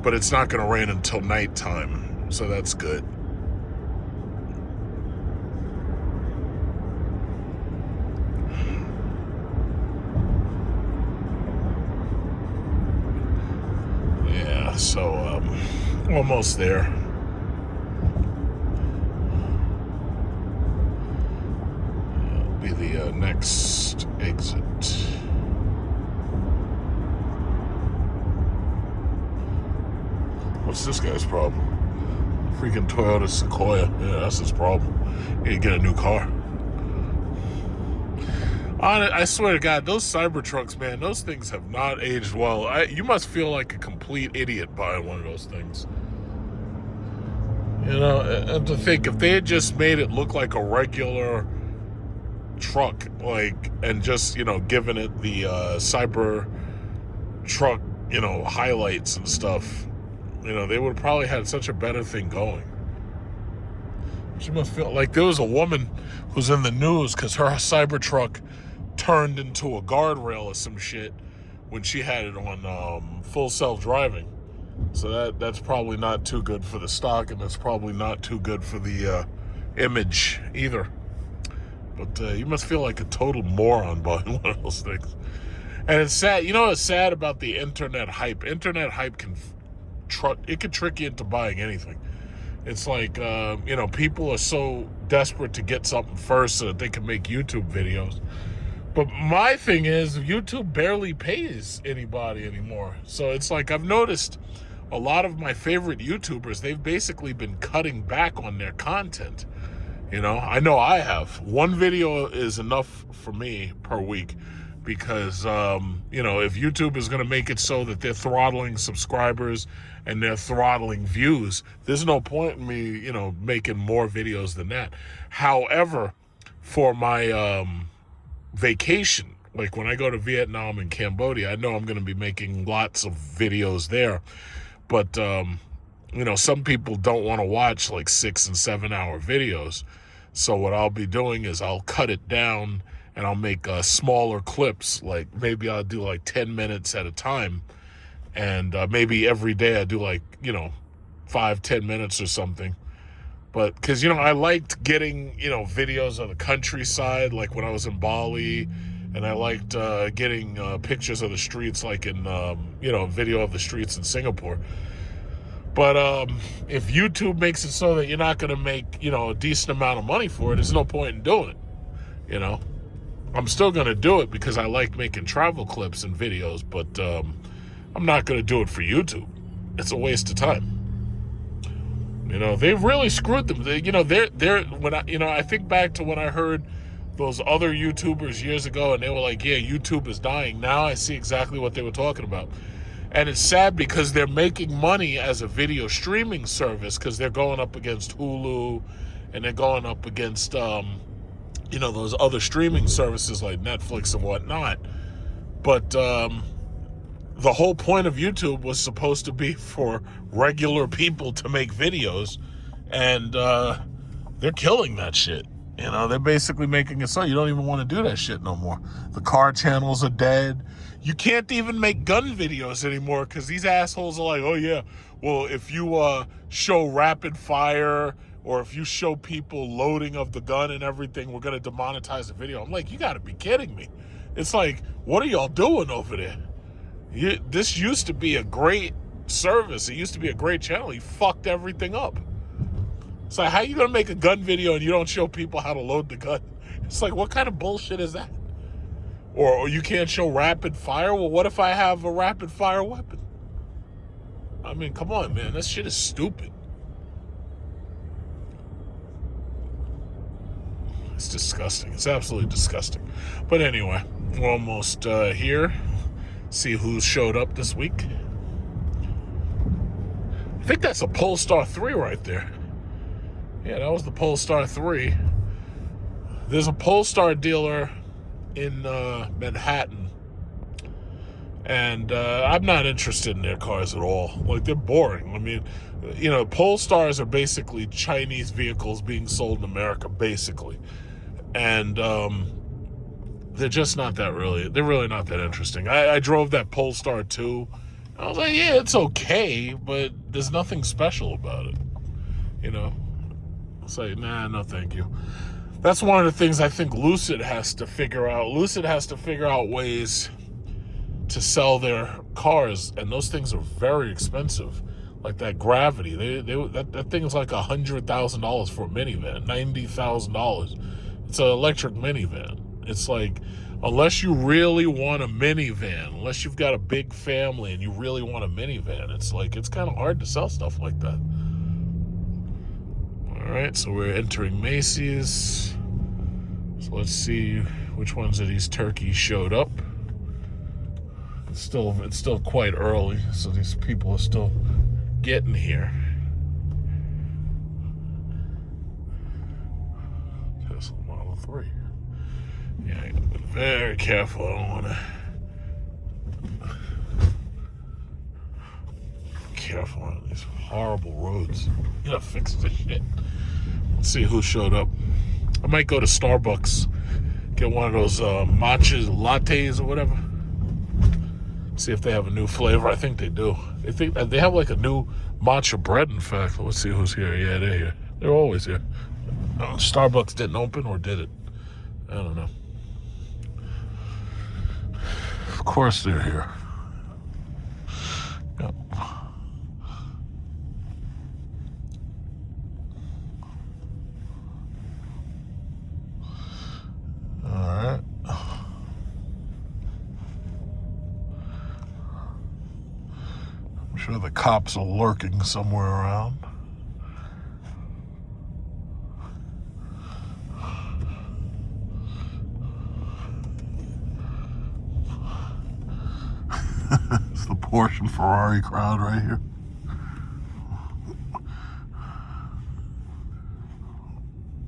But it's not going to rain until nighttime, so that's good. Yeah, so, almost there. Be the next exit. What's this guy's problem? Freaking Toyota Sequoia. Yeah, that's his problem. He need to get a new car. I swear to God, those Cybertrucks, man, those things have not aged well. You must feel like a complete idiot buying one of those things. And to think, if they had just made it look like a regular truck, and just, given it the Cyber truck, highlights and stuff, they would have probably had such a better thing going. She must feel like there was a woman who's in the news because her Cybertruck turned into a guardrail or some shit when she had it on full self-driving. So that's probably not too good for the stock, and that's probably not too good for the image either. But you must feel like a total moron buying one of those things. And it's sad. What's sad about the internet hype? Internet hype can trick you into buying anything. It's like, people are so desperate to get something first so that they can make YouTube videos. But my thing is, YouTube barely pays anybody anymore. So it's like, I've noticed a lot of my favorite YouTubers, they've basically been cutting back on their content. I know I have. One video is enough for me per week because, if YouTube is going to make it so that they're throttling subscribers and they're throttling views, there's no point in me, making more videos than that. However, for my vacation, like when I go to Vietnam and Cambodia, I know I'm going to be making lots of videos there. But, some people don't want to watch like 6 and 7 hour videos. So what I'll be doing is I'll cut it down and I'll make smaller clips. Like maybe I'll do like 10 minutes at a time. And maybe every day I do 5-10 minutes or something. But because, I liked getting, videos of the countryside, like when I was in Bali. And I liked getting pictures of the streets, like in, video of the streets in Singapore. But if YouTube makes it so that you're not going to make, a decent amount of money for it, there's no point in doing it, I'm still going to do it because I like making travel clips and videos, but I'm not going to do it for YouTube. It's a waste of time. They've really screwed them. They're when I think back to when I heard those other YouTubers years ago and they were like, yeah, YouTube is dying. Now I see exactly what they were talking about. And it's sad because they're making money as a video streaming service because they're going up against Hulu and they're going up against, those other streaming services like Netflix and whatnot. But the whole point of YouTube was supposed to be for regular people to make videos. And they're killing that shit. You know, they're basically making it so you don't even want to do that shit no more. The car channels are dead. You can't even make gun videos anymore because these assholes are like, oh yeah, well, if you show rapid fire or if you show people loading of the gun and everything, we're going to demonetize the video. I'm like, you got to be kidding me. It's like, what are y'all doing over there? This used to be a great service. It used to be a great channel. You fucked everything up. It's like, how are you going to make a gun video and you don't show people how to load the gun? It's like, what kind of bullshit is that? Or you can't show rapid fire? Well, what if I have a rapid fire weapon? I mean, come on, man. That shit is stupid. It's disgusting. It's absolutely disgusting. But anyway, we're almost here. See who showed up this week. I think that's a Polestar 3 right there. Yeah, that was the Polestar 3. There's a Polestar dealer in Manhattan. And I'm not interested in their cars at all. Like, they're boring. I mean, you know, Polestars are basically Chinese vehicles being sold in America, basically. And they're just not that really, they're really not that interesting. I drove that Polestar 2. I was like, yeah, it's okay, but there's nothing special about it. You know? It's like, nah, no thank you. That's one of the things I think Lucid has to figure out. Lucid has to figure out ways to sell their cars, and those things are very expensive. Like that Gravity, that thing is like $100,000 for a minivan, $90,000. It's an electric minivan. It's like, unless you really want a minivan, unless you've got a big family and you really want a minivan, it's like, it's kind of hard to sell stuff like that. All right, so we're entering Macy's. So let's see which ones of these turkeys showed up. It's still quite early, so these people are still getting here. Tesla Model 3. Yeah, I gotta be very careful. I don't want to. Careful on these horrible roads. You gotta fix this shit. Let's see who showed up. I might go to Starbucks, get one of those matcha lattes or whatever. See if they have a new flavor. I think they do. They have like a new matcha bread, in fact. Let's see who's here. Yeah, they're here. They're always here. Starbucks didn't open, or did it? I don't know. Of course they're here. Yep. Alright. I'm sure the cops are lurking somewhere around. It's the Porsche and Ferrari crowd right here.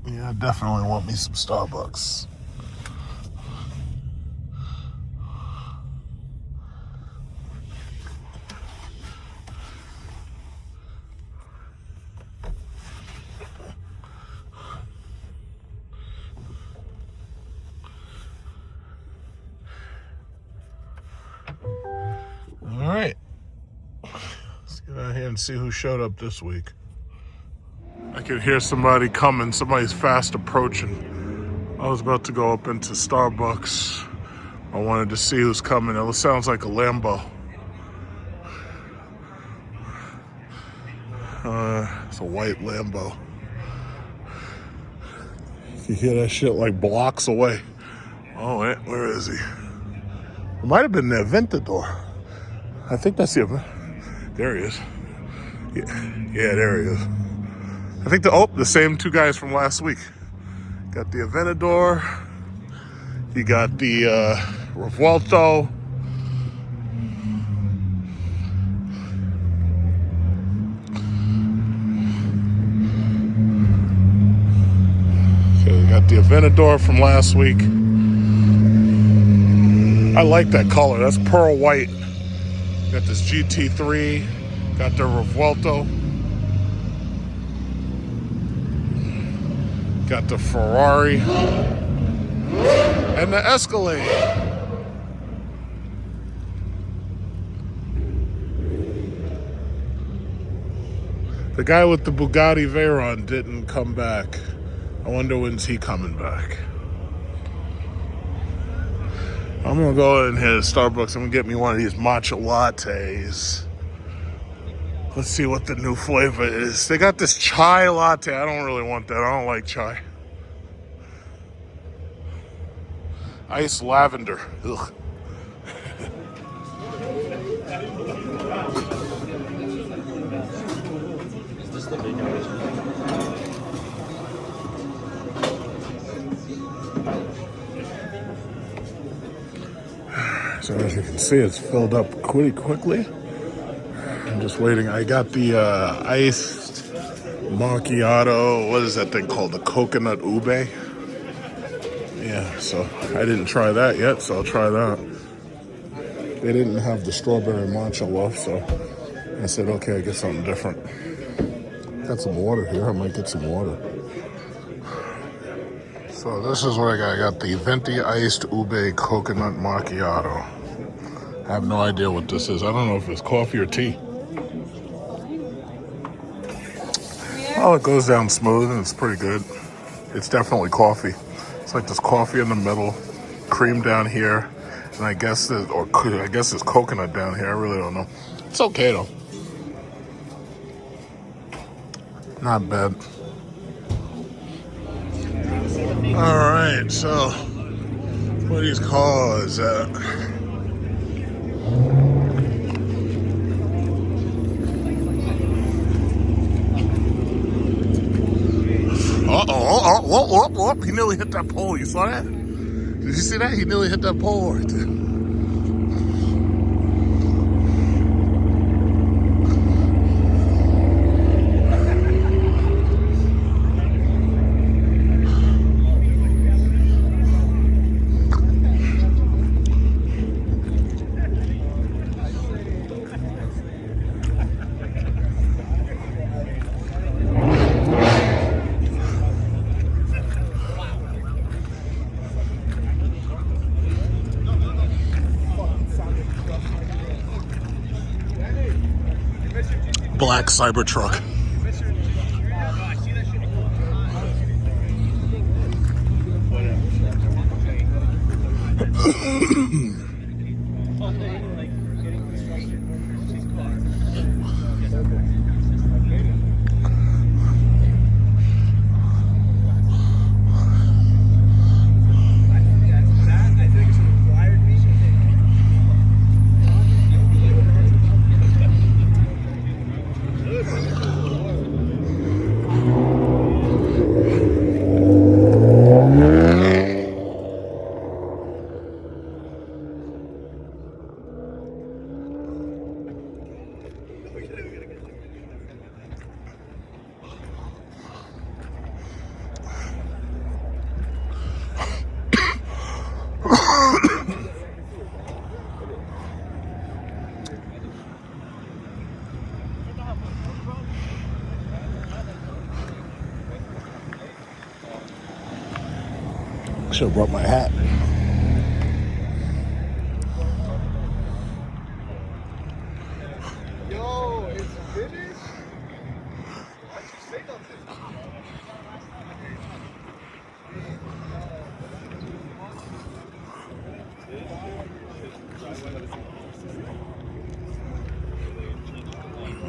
Yeah, I definitely want me some Starbucks. All right, let's get out here and see who showed up this week. I can hear somebody coming. Somebody's fast approaching. I was about to go up into Starbucks. I wanted to see who's coming. It sounds like a Lambo. It's a white Lambo. You hear that shit like blocks away. Oh, where is he? It might have been the Aventador. I think that's the. There he is. Yeah, there he is. I think the same two guys from last week. Got the Aventador. You got the Revuelto. Okay, we got the Aventador from last week. I like that color. That's pearl white. Got this GT3. Got the Revuelto. Got the Ferrari and the Escalade. The guy with the Bugatti Veyron didn't come back. I wonder when's he coming back. I'm gonna go in here to Starbucks. I'm gonna get me one of these matcha lattes. Let's see what the new flavor is. They got this chai latte. I don't really want that. I don't like chai. Iced lavender. Ugh. So as you can see, it's filled up pretty quickly. I'm just waiting. I got the iced macchiato. What is that thing called? The coconut ube. Yeah, so I didn't try that yet, so I'll try that. They didn't have the strawberry matcha left, so I said, okay, I get something different. Got some water here. I might get some water. So this is what I got. I got the venti iced ube coconut macchiato. I have no idea what this is. I don't know if it's coffee or tea. Oh, it goes down smooth and it's pretty good. It's definitely coffee. It's like there's coffee in the middle, cream down here, and I guess there's coconut down here. I really don't know. It's okay though. Not bad. All right, so what do these cars at? Oh, he nearly hit that pole. You saw that? Did you see that? He nearly hit that pole right there. Black Cybertruck. Should have brought my hat. Yo, it's finished? Why'd you say nothing?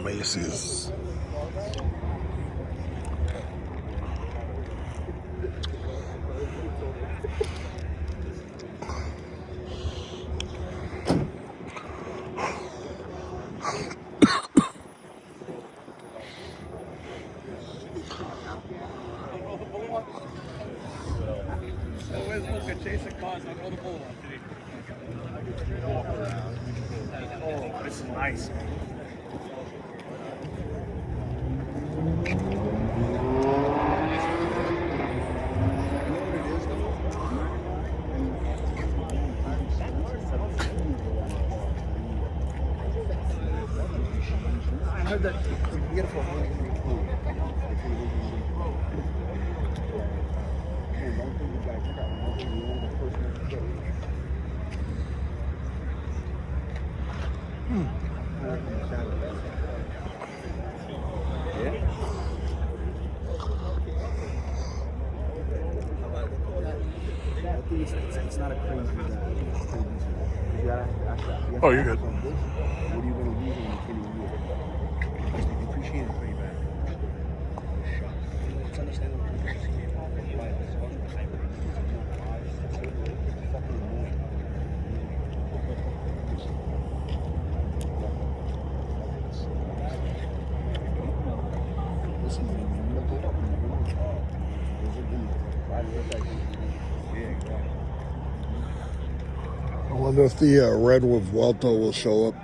Macy's. Oh, this is nice. I heard that you can get it for It's not a crazy Oh, you're good. What are you going to use when you can use it? I appreciate it pretty bad. It's understandable. I wonder if the red with Welto will show up.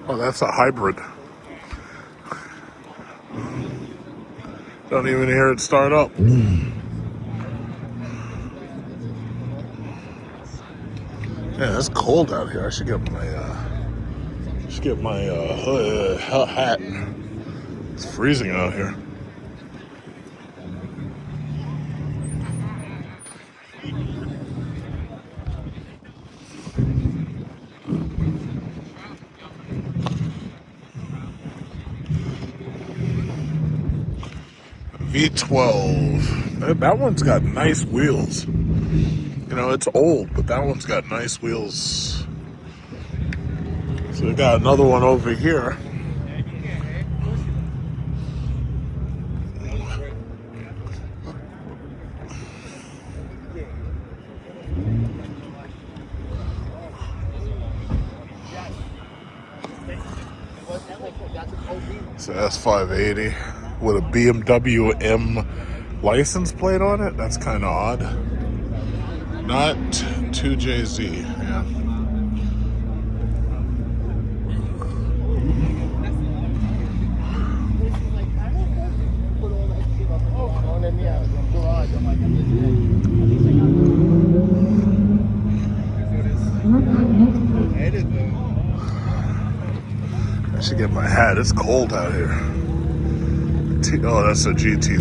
Oh, that's a hybrid. Don't even hear it start up. Yeah, it's cold out here. I should get my hat. It's freezing out here. V12. That one's got nice wheels. You know, it's old, but that one's got nice wheels. So we got another one over here. It's an S580 with a BMW M license plate on it. That's kind of odd. Not 2JZ, yeah. I should get my hat. It's cold out here. Oh, that's a GT.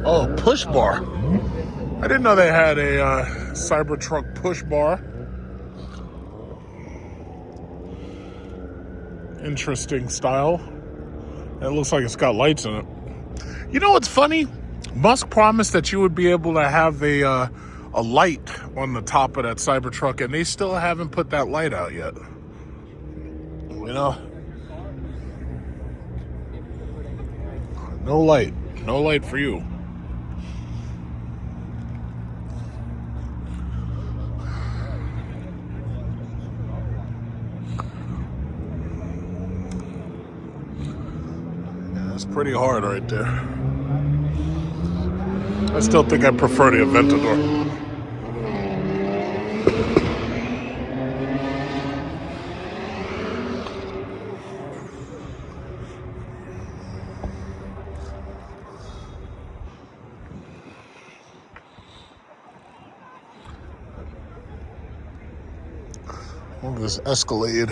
Oh, push bar. I didn't know they had a Cybertruck push bar. Interesting style. It looks like it's got lights in it. You know what's funny? Musk promised that you would be able to have a light on the top of that Cybertruck, and they still haven't put that light out yet. You know? No light. No light for you. Yeah, it's pretty hard right there. I still think I prefer the Aventador. Look at this Escalade.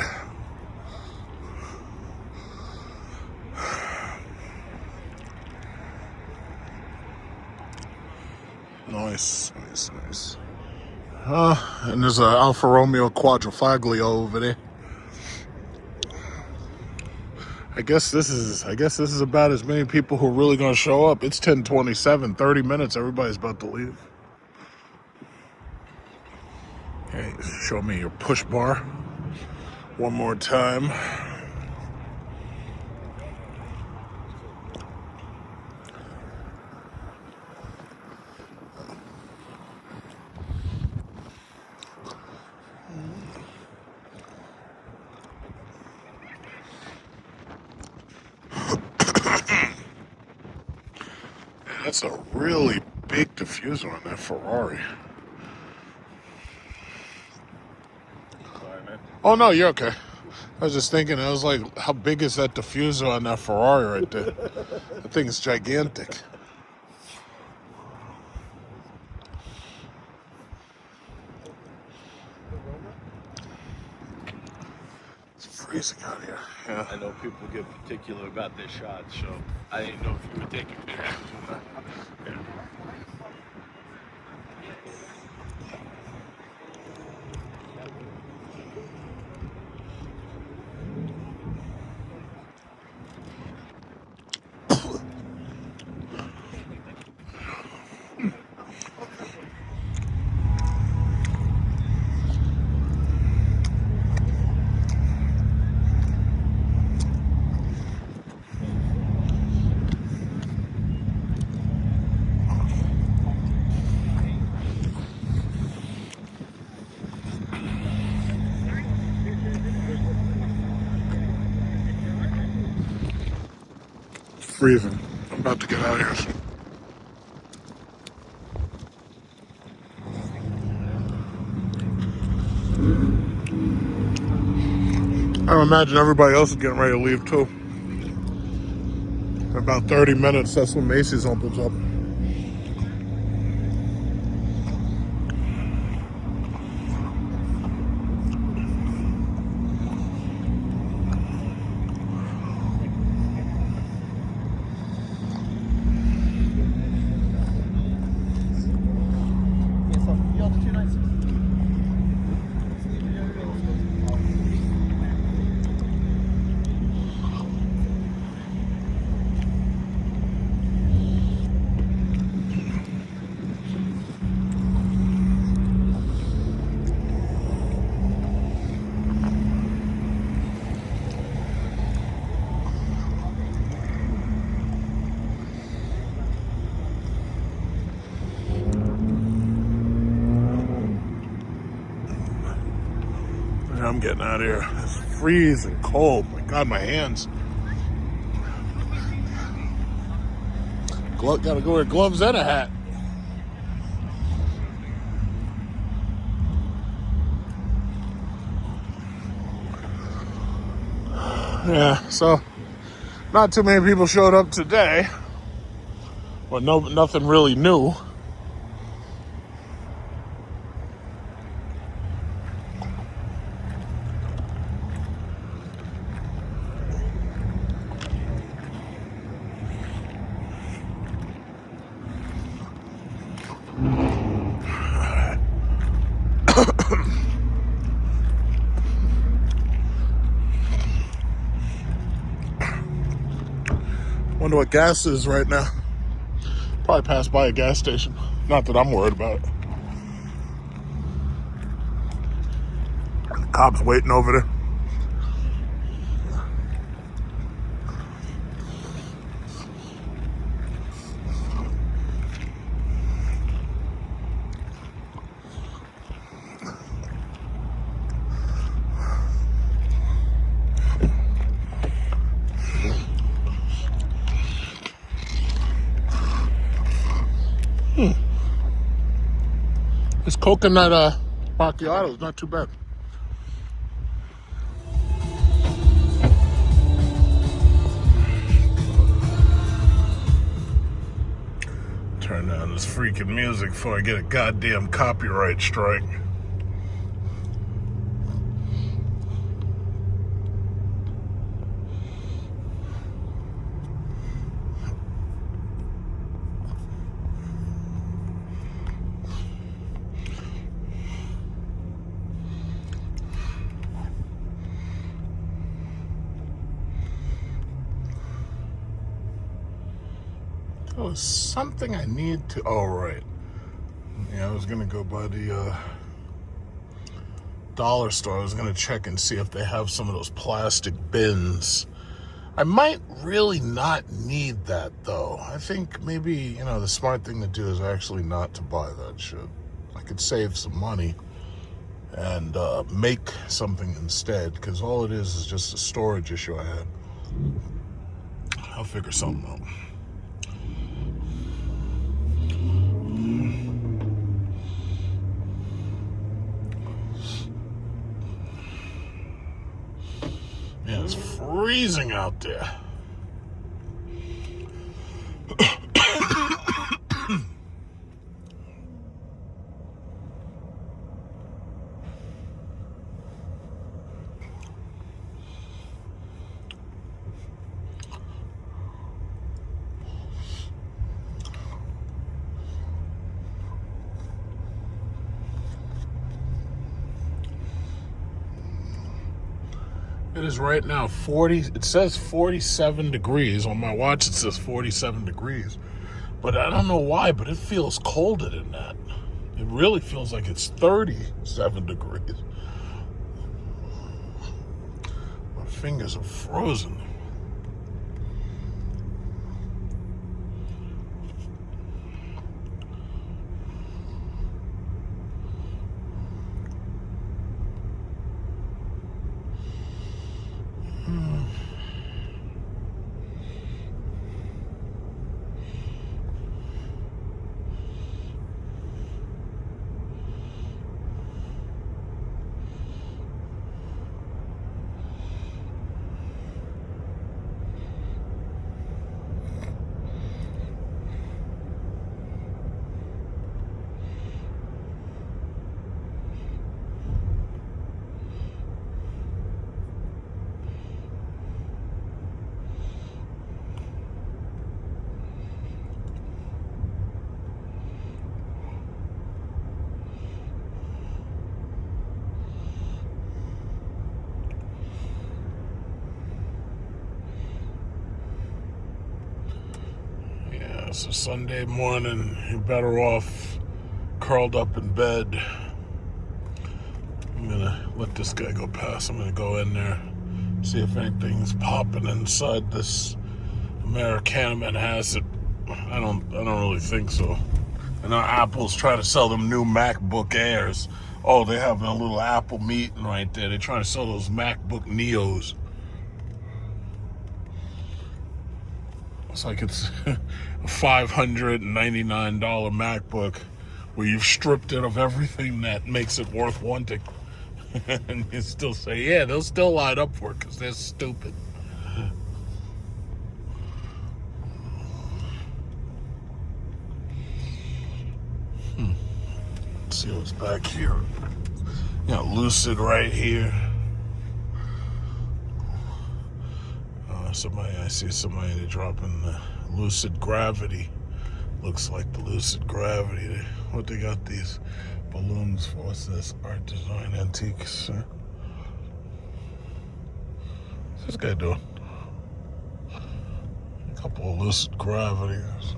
Nice, nice, nice. And there's an Alfa Romeo Quadrifoglio over there. I guess this is about as many people who are really going to show up. It's 10:27, 30 minutes. Everybody's about to leave. Okay, show me your push bar one more time. That's a really big diffuser on that Ferrari. Sorry, man. Oh, no, you're okay. I was just thinking, I was like, how big is that diffuser on that Ferrari right there? That thing is gigantic. It's freezing out here. Yeah. I know people get particular about their shots, so I didn't know if you were taking pictures or not. Yeah. Freezing. I'm about to get out of here. I imagine everybody else is getting ready to leave too. In about 30 minutes, that's when Macy's opens up. I'm getting out of here. It's freezing cold. My God, my hands. Gotta go wear gloves and a hat. Yeah, so not too many people showed up today. But nothing really new. Wonder what gas is right now. Probably passed by a gas station. Not that I'm worried about it. The cops waiting over there. This coconut macchiato is not too bad. Turn down this freaking music before I get a goddamn copyright strike. There was something I need to. Oh, right. Yeah, I was gonna go by the dollar store. I was gonna check and see if they have some of those plastic bins. I might really not need that though. I think maybe, you know, the smart thing to do is actually not to buy that shit. I could save some money and make something instead, because all it is just a storage issue I had. I'll figure something out. Yeah, it's freezing out there. It is right now 40, it says 47 degrees. On my watch it says 47 degrees. But I don't know why, but it feels colder than that. It really feels like it's 37 degrees. My fingers are frozen. It's a Sunday morning. You're better off curled up in bed. I'm gonna let this guy go past. I'm gonna go in there, see if anything's popping inside this Americana Manhasset. I don't really think so. I know Apple's trying to sell them new MacBook Airs. Oh, they have a little Apple meeting right there. They're trying to sell those MacBook Neos. It's like it's a $599 MacBook where you've stripped it of everything that makes it worth wanting. And you still say, yeah, they'll still line up for it because they're stupid. Let's see what's back here. You know, Lucid right here. I see somebody dropping the Lucid Gravity. Looks like the Lucid Gravity. What they got these balloons for? What's this? Art Design Antiques. What's this guy doing? Couple of lucid gravities.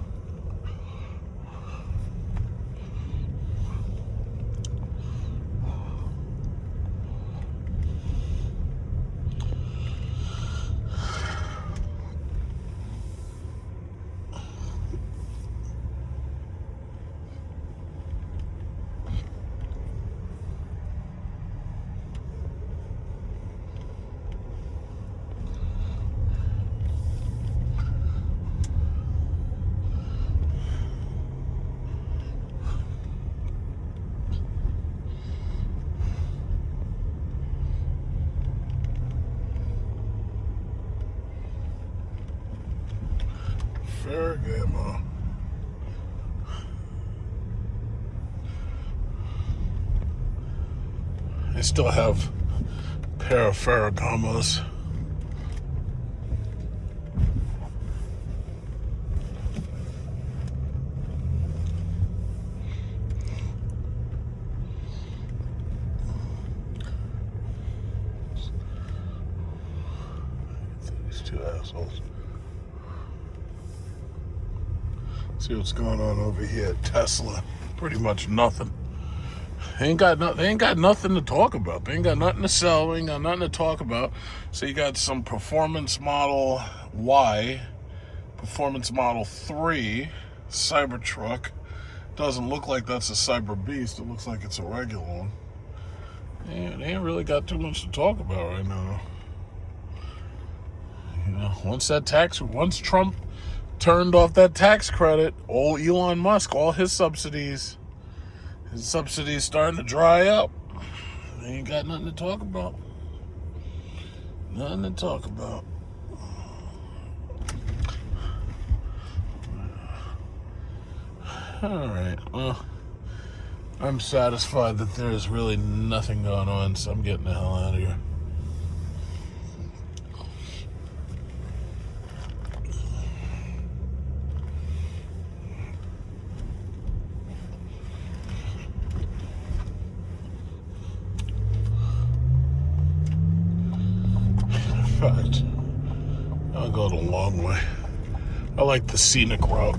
Fair game, I still have a pair of Ferragamas. These two assholes. See what's going on over here at Tesla. Pretty much nothing. They ain't got nothing to talk about. They ain't got nothing to sell. They ain't got nothing to talk about. So you got some Performance Model Y, Performance Model 3, Cybertruck. Doesn't look like that's a Cyber Beast. It looks like it's a regular one. Yeah, they ain't really got too much to talk about right now. You know, once Trump turned off that tax credit, old Elon Musk, all his subsidies starting to dry up. They ain't got nothing to talk about. Nothing to talk about. All right, well, I'm satisfied that there's really nothing going on, so I'm getting the hell out of here. I'll go the long way. I like the scenic route.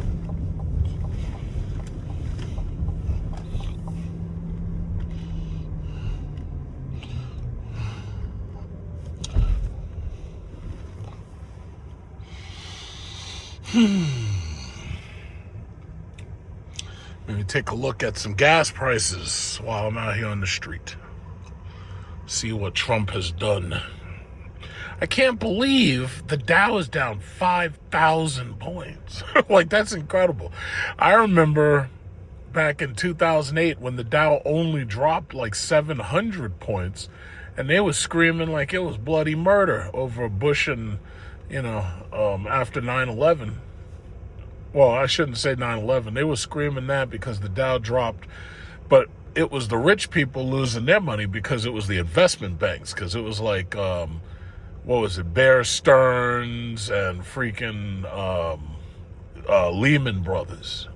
Maybe take a look at some gas prices while I'm out here on the street. See what Trump has done. I can't believe the Dow is down 5,000 points. Like, that's incredible. I remember back in 2008 when the Dow only dropped like 700 points, and they were screaming like it was bloody murder over Bush and, after 9/11. Well, I shouldn't say 9/11. They were screaming that because the Dow dropped, but it was the rich people losing their money because it was the investment banks, because it was like... what was it, Bear Stearns and freaking Lehman Brothers.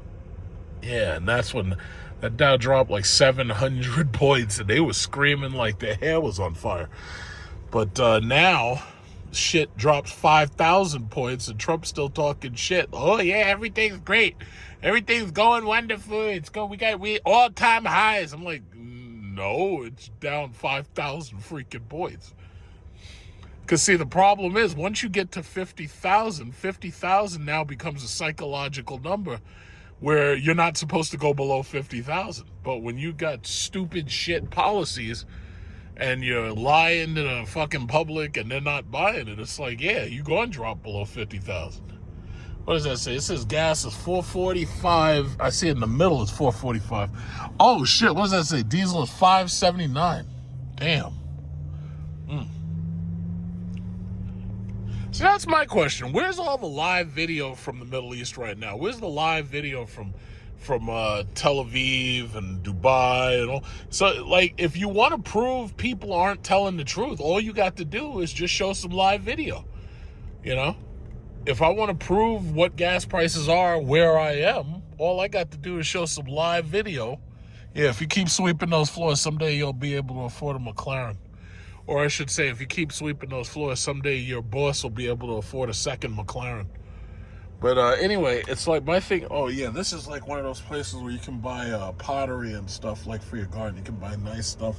Yeah, and that's when that Dow dropped like 700 points, and they were screaming like their hair was on fire. But now, shit drops 5,000 points, and Trump's still talking shit. Oh yeah, everything's great, everything's going wonderful. We all-time highs. I'm like, no, it's down 5,000 freaking points. Because, see, the problem is, once you get to 50,000 now becomes a psychological number where you're not supposed to go below 50,000. But when you got stupid shit policies and you're lying to the fucking public and they're not buying it, it's like, yeah, you're going to drop below 50,000. What does that say? It says gas is $4.45. I see it in the middle is $4.45. Oh, shit, what does that say? Diesel is $5.79. Damn. So that's my question. Where's all the live video from the Middle East right now? Where's the live video from Tel Aviv and Dubai and all? So, like, if you want to prove people aren't telling the truth, all you got to do is just show some live video. If I want to prove what gas prices are where I am, all I got to do is show some live video. Yeah, if you keep sweeping those floors, someday you'll be able to afford a McLaren. Or I should say, if you keep sweeping those floors, someday your boss will be able to afford a second McLaren. But anyway, it's like my thing. Oh yeah, this is like one of those places where you can buy pottery and stuff like for your garden. You can buy nice stuff.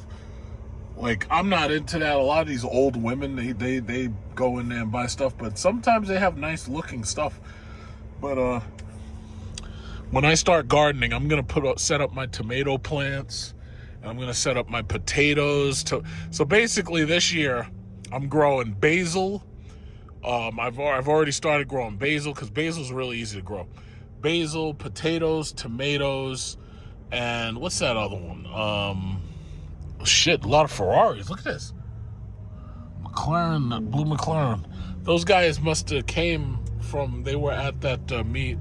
Like, I'm not into that. A lot of these old women, they go in there and buy stuff, but sometimes they have nice looking stuff. But when I start gardening, I'm gonna set up my tomato plants, and I'm gonna set up my potatoes. So basically, this year I'm growing basil. I've already started growing basil because basil is really easy to grow. Basil, potatoes, tomatoes, and what's that other one? Shit, a lot of Ferraris. Look at this. McLaren, blue McLaren. Those guys must have they were at that meet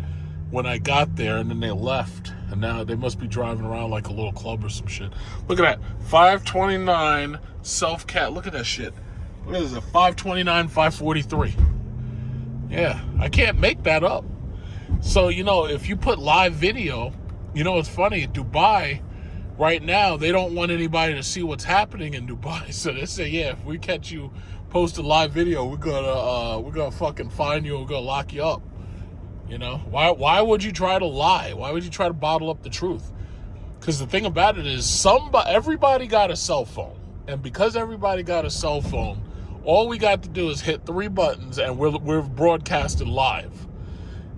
when I got there, and then they left. And now they must be driving around like a little club or some shit. Look at that. 529 self-cat. Look at that shit. What is it? 529, 543. Yeah, I can't make that up. So, if you put live video, it's funny. Dubai, right now, they don't want anybody to see what's happening in Dubai. So they say, yeah, if we catch you post a live video, we're gonna fucking find you and we're gonna lock you up. Why would you try to lie? Why would you try to bottle up the truth? Because the thing about it is, everybody got a cell phone, and because everybody got a cell phone, all we got to do is hit 3 buttons, and we're broadcasted live.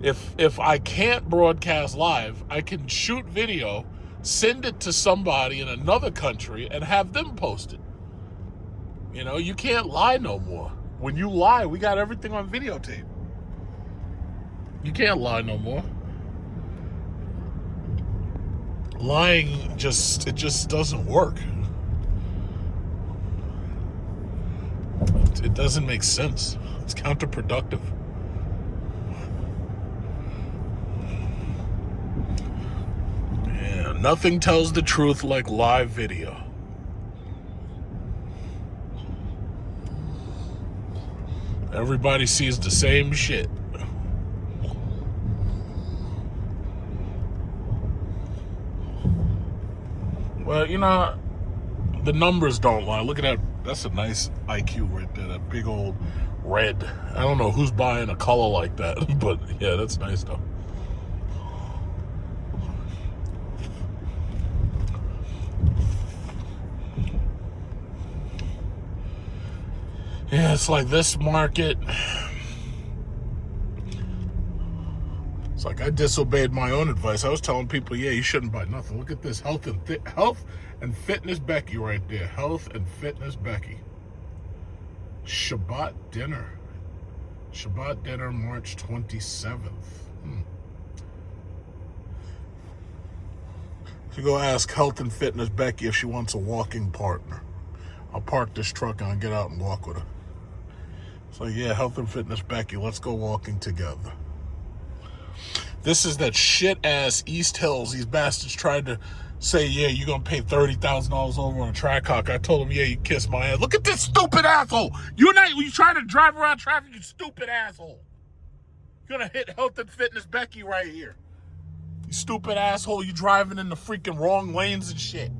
If I can't broadcast live, I can shoot video, send it to somebody in another country, and have them post it. You can't lie no more. When you lie, we got everything on videotape. You can't lie no more. Lying just doesn't work. It doesn't make sense. It's counterproductive. Yeah, nothing tells the truth like live video. Everybody sees the same shit. Well, the numbers don't lie. Look at that. That's a nice IQ right there. That big old red. I don't know who's buying a color like that, but yeah, that's nice though. Yeah, it's like this market. It's like I disobeyed my own advice. I was telling people, yeah, you shouldn't buy nothing. Look at this health and fitness Becky right there. Health and fitness Becky. Shabbat dinner. Shabbat dinner, March 27th. So go ask Health and Fitness Becky if she wants a walking partner. I'll park this truck and I'll get out and walk with her. So yeah, Health and Fitness Becky, let's go walking together. This is that shit-ass East Hills. These bastards tried to say, yeah, you're going to pay $30,000 over on a Trackhawk. I told them, yeah, you kiss my ass. Look at this stupid asshole. You trying to drive around traffic, you stupid asshole. You're going to hit Health and Fitness Becky right here. You stupid asshole. You driving in the freaking wrong lanes and shit.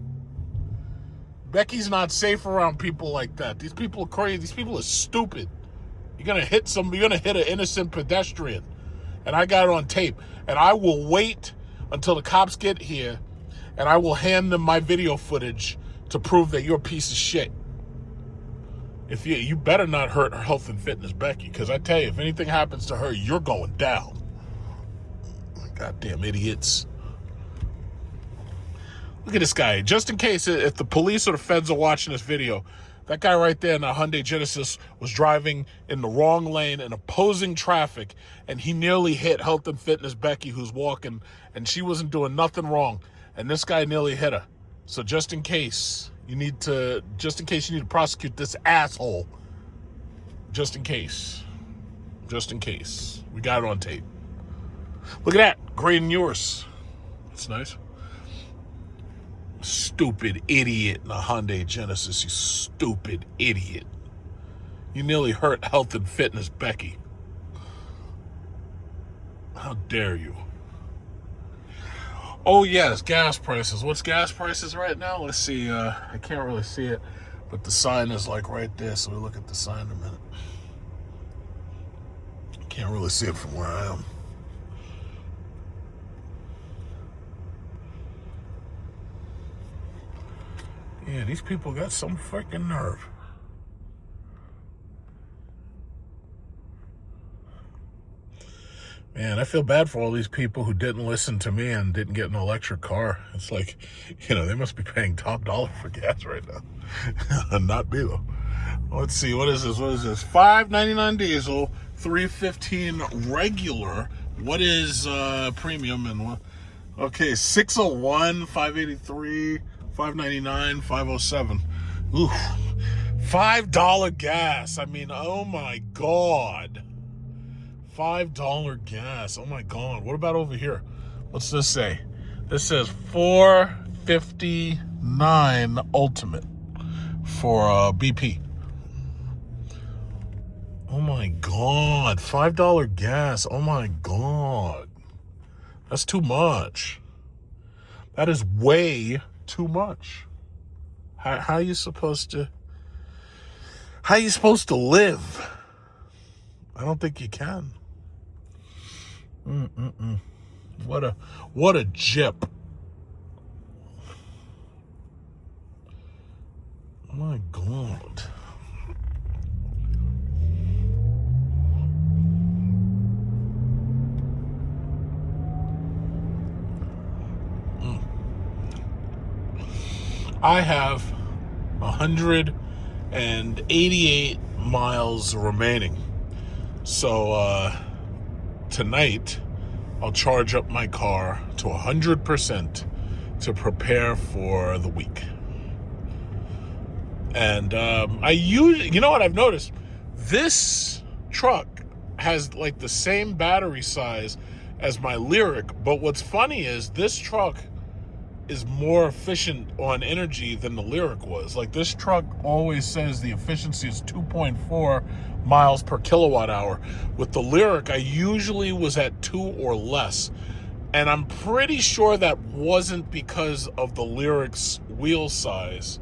Becky's not safe around people like that. These people are crazy. These people are stupid. You're going to hit an innocent pedestrian. And I got it on tape. And I will wait until the cops get here, and I will hand them my video footage to prove that you're a piece of shit. If you better not hurt Health and Fitness Becky, because I tell you, if anything happens to her, you're going down. Goddamn idiots. Look at this guy. Just in case, if the police or the feds are watching this video, that guy right there in a Hyundai Genesis was driving in the wrong lane and opposing traffic, and he nearly hit Health and Fitness Becky, who's walking, and she wasn't doing nothing wrong, and this guy nearly hit her. So just in case you need to prosecute this asshole, just in case, we got it on tape. Look at that, great and yours. That's nice. Stupid idiot in a Hyundai Genesis, you stupid idiot. You nearly hurt Health and Fitness Becky. How dare you? Oh yes, gas prices. What's gas prices right now? Let's see. I can't really see it, but the sign is like right there, so we look at the sign in a minute. Can't really see it from where I am. Yeah, these people got some freaking nerve. Man, I feel bad for all these people who didn't listen to me and didn't get an electric car. It's like, they must be paying top dollar for gas right now. Not me, though. Let's see, what is this? $5.99 diesel, $3.15 regular. What is premium and what? Okay, 601, 583, 599, 507. Ooh, $5 gas. I mean, oh my God. $5 gas. Oh my God. What about over here? What's this say? This says $4.59 ultimate for BP. Oh my God. $5 gas. Oh my God. That's too much. That is way too much. How are you supposed to live? I don't think you can. What a jip. Oh my God. I have 188 miles remaining. So tonight, I'll charge up my car to 100% to prepare for the week. And you know what I've noticed? This truck has like the same battery size as my Lyric, but what's funny is this truck is more efficient on energy than the Lyric was. Like, this truck always says the efficiency is 2.4 miles per kilowatt hour. With the Lyric, I usually was at 2 or less. And I'm pretty sure that wasn't because of the Lyric's wheel size.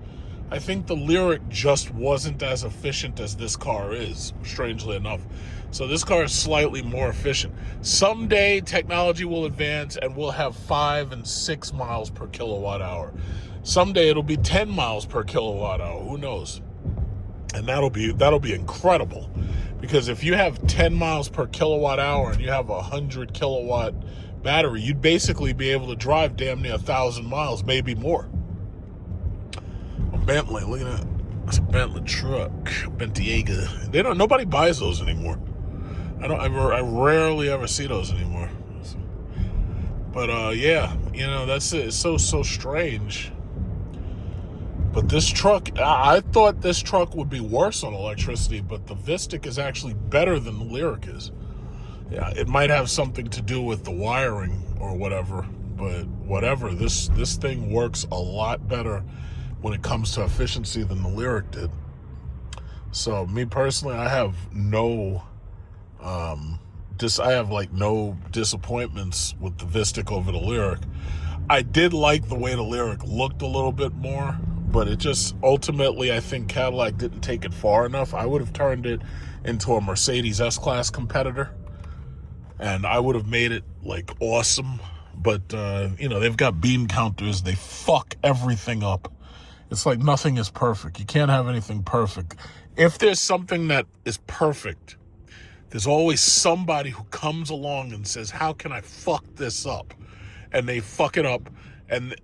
I think the Lyric just wasn't as efficient as this car is, strangely enough. So this car is slightly more efficient. Someday technology will advance and we'll have 5 and 6 miles per kilowatt hour. Someday it'll be 10 miles per kilowatt hour. Who knows? And that'll be incredible. Because if you have 10 miles per kilowatt hour and you have a 100 kilowatt battery, you'd basically be able to drive damn near 1,000 miles, maybe more. A Bentley, look at that. It's a Bentley truck, Bentayga. Nobody buys those anymore. I rarely ever see those anymore. But yeah, that's it. It's so strange. But this truck, I thought this truck would be worse on electricity, but the Vistic is actually better than the Lyric is. Yeah, it might have something to do with the wiring or whatever, but whatever. This thing works a lot better when it comes to efficiency than the Lyric did. So me personally, I have no no disappointments with the Vistic over the Lyric. I did like the way the Lyric looked a little bit more, but it just ultimately, I think Cadillac didn't take it far enough. I would have turned it into a Mercedes S-Class competitor, and I would have made it like awesome. But they've got beam counters. They fuck everything up. It's like nothing is perfect. You can't have anything perfect. If there's something that is perfect, there's always somebody who comes along and says, how can I fuck this up? And they fuck it up. And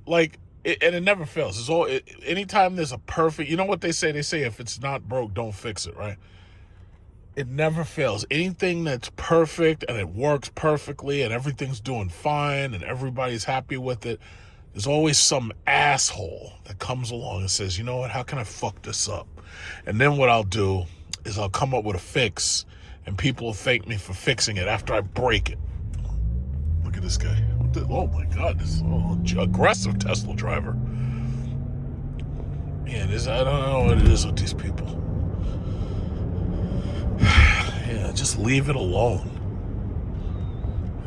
it never fails. Anytime there's a perfect, you know what they say? They say, if it's not broke, don't fix it, right? It never fails. Anything that's perfect and it works perfectly and everything's doing fine and everybody's happy with it, there's always some asshole that comes along and says, you know what, how can I fuck this up? And then what I'll do is I'll come up with a fix and people will thank me for fixing it after I break it. Look at this guy. Oh my God, this aggressive Tesla driver. Man, I don't know what it is with these people. Yeah, just leave it alone.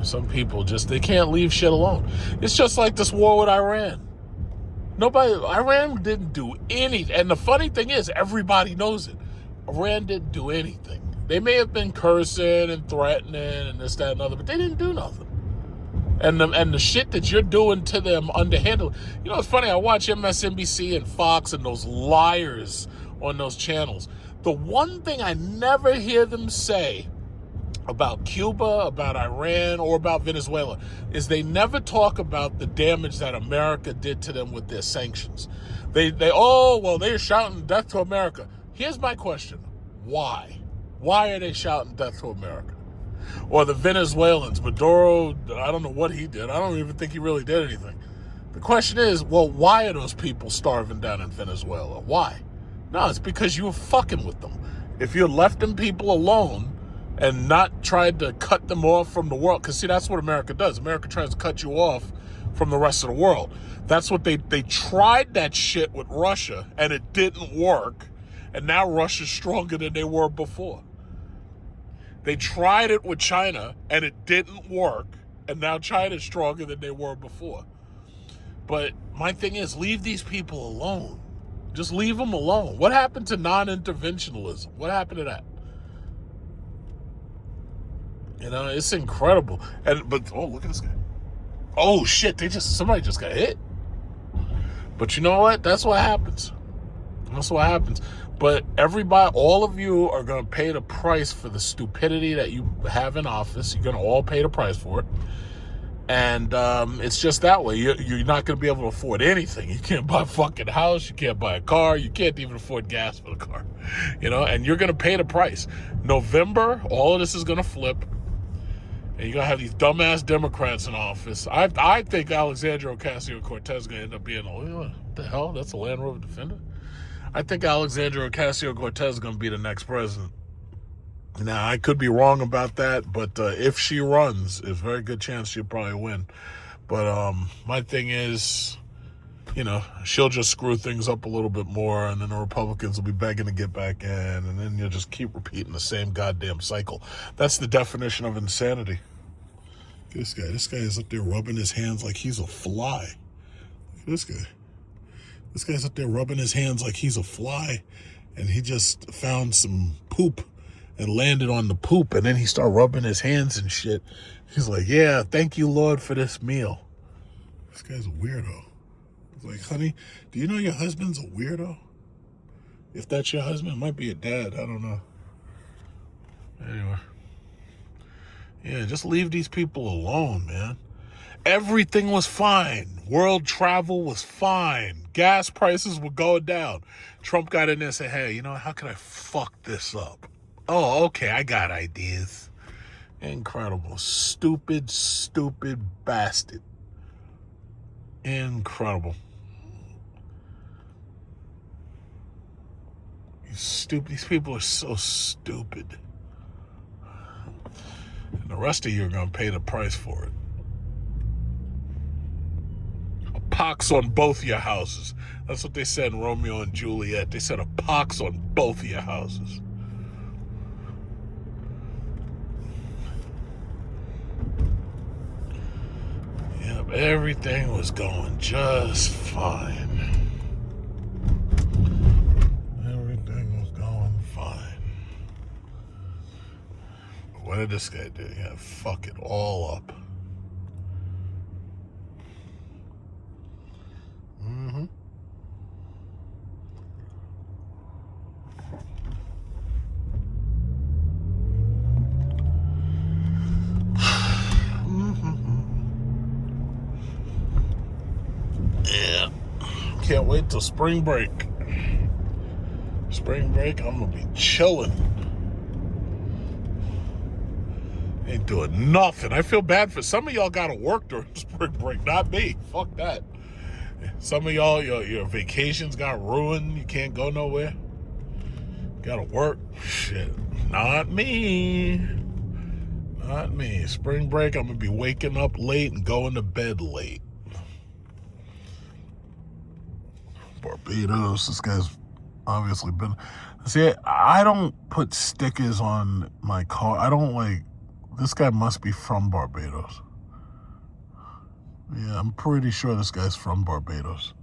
Some people they can't leave shit alone. It's just like this war with Iran. Iran didn't do anything. And the funny thing is, everybody knows it. Iran didn't do anything. They may have been cursing and threatening and this, that, and other, but they didn't do nothing. And the shit that you're doing to them underhanded. You know, it's funny. I watch MSNBC and Fox and those liars on those channels. The one thing I never hear them say about Cuba, about Iran, or about Venezuela is they never talk about the damage that America did to them with their sanctions. They're shouting death to America. Here's my question. Why? Why are they shouting death to America? Or the Venezuelans, Maduro, I don't know what he did. I don't even think he really did anything. The question is, well, why are those people starving down in Venezuela? Why? No, it's because you were fucking with them. If you left them people alone and not tried to cut them off from the world, because see, that's what America does. America tries to cut you off from the rest of the world. That's what they tried that shit with Russia, and it didn't work. And now Russia's stronger than they were before. They tried it with China, and it didn't work. And now China's stronger than they were before. But my thing is, leave these people alone. Just leave them alone. What happened to non-interventionalism? What happened to that? You know, it's incredible. But look at this guy. Oh shit! Somebody just got hit. But you know what? That's what happens. That's what happens. But everybody, all of you are going to pay the price for the stupidity that you have in office. You're going to all pay the price for it. And it's just that way. You're not going to be able to afford anything. You can't buy a fucking house. You can't buy a car. You can't even afford gas for the car. You know, and you're going to pay the price. November, all of this is going to flip. And you're going to have these dumbass Democrats in office. I think Alexandria Ocasio-Cortez is going to end up being, what the hell? That's a Land Rover Defender? I think Alexandria Ocasio-Cortez is going to be the next president. Now, I could be wrong about that, but if she runs, there's a very good chance she'll probably win. But my thing is, you know, she'll just screw things up a little bit more, and then the Republicans will be begging to get back in, and then you'll just keep repeating the same goddamn cycle. That's the definition of insanity. Look at this guy. This guy is up there rubbing his hands like he's a fly. Look at this guy. This guy's up there rubbing his hands like he's a fly, and he just found some poop and landed on the poop, and then he started rubbing his hands and shit. He's like, yeah, thank you, Lord, for this meal. This guy's a weirdo. He's like, honey, do you know your husband's a weirdo? If that's your husband, it might be your dad. I don't know. Anyway. Yeah, just leave these people alone, man. Everything was fine. World travel was fine. Gas prices were going down. Trump got in there and said, hey, you know, how can I fuck this up? Oh, okay, I got ideas. Incredible. Stupid, stupid bastard. Incredible. These people are so stupid. And the rest of you are going to pay the price for it. A pox on both your houses. That's what they said in Romeo and Juliet. They said a pox on both of your houses. Yep, everything was going just fine. Everything was going fine. But what did this guy do? Yeah, fuck it all up. Mm-hmm. Yeah. Can't wait till spring break. Spring break, I'm gonna be chilling. Ain't doing nothing. I feel bad for some of y'all gotta work during spring break, not me. Fuck that. Some of y'all, your vacations got ruined. You can't go nowhere. Gotta work. Shit. Not me. Not me. Spring break, I'm gonna be waking up late and going to bed late. Barbados, this guy's obviously been... See, I don't put stickers on my car. I don't like... This guy must be from Barbados. Yeah, I'm pretty sure this guy's from Barbados.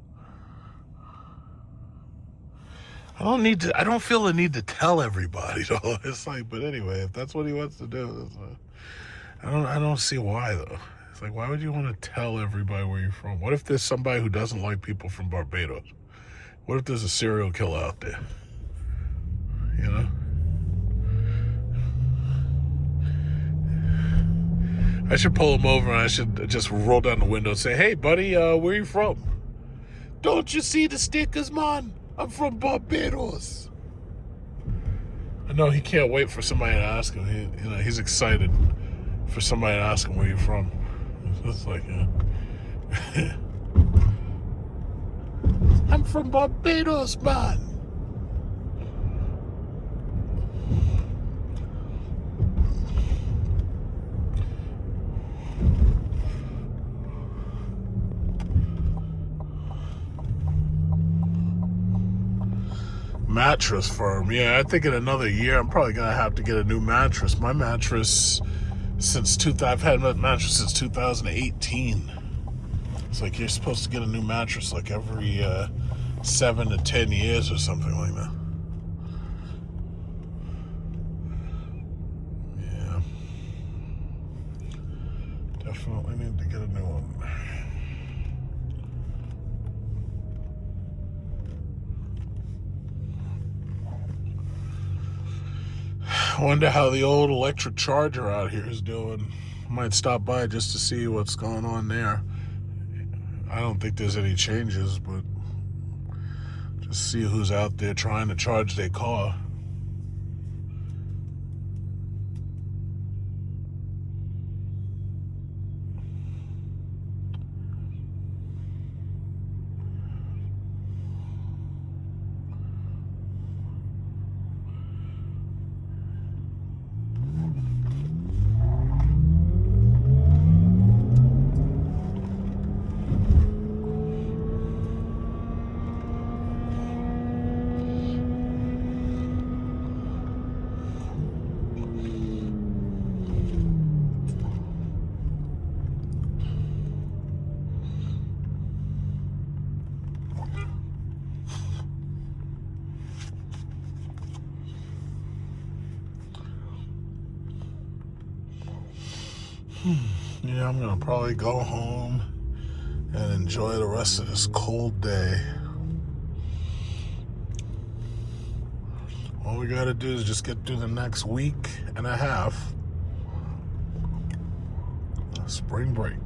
I don't feel the need to tell everybody, though. It's like, but anyway, if that's what he wants to do, I don't see why, though. It's like, why would you want to tell everybody where you're from? What if there's somebody who doesn't like people from Barbados? What if there's a serial killer out there? You know? I should pull him over and I should just roll down the window and say, hey, buddy, where you from? Don't you see the stickers, man? I'm from Barbados. I know he can't wait for somebody to ask him. He's excited for somebody to ask him where you're from. It's like, I'm from Barbados, man. Mattress firm. Yeah, I think in another year I'm probably gonna have to get a new mattress. My mattress I've had a mattress since 2018. It's like you're supposed to get a new mattress like every 7 to 10 years or something like that. Yeah. Definitely need to get a new one. I wonder how the old electric charger out here is doing. Might stop by just to see what's going on there. I don't think there's any changes, but just see who's out there trying to charge their car. Yeah, I'm gonna probably go home and enjoy the rest of this cold day. All we gotta do is just get through the next week and a half. Spring break.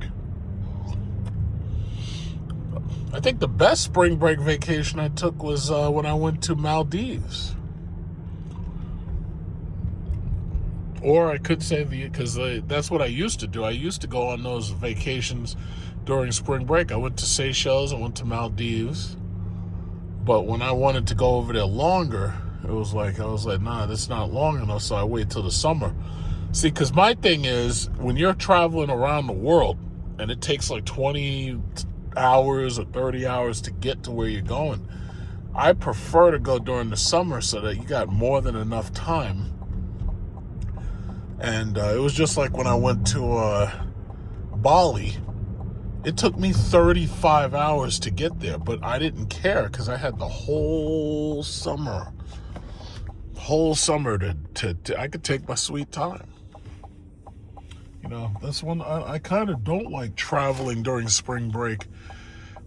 I think the best spring break vacation I took was when I went to Maldives. Or I could say because that's what I used to do. I used to go on those vacations during spring break. I went to Seychelles, I went to Maldives. But when I wanted to go over there longer, I was like, nah, that's not long enough, so I wait till the summer. See, because my thing is, when you're traveling around the world, and it takes like 20 hours or 30 hours to get to where you're going, I prefer to go during the summer so that you got more than enough time. And it was just like when I went to Bali. It took me 35 hours to get there, but I didn't care because I had the whole summer to I could take my sweet time. You know, that's one I kind of don't like traveling during spring break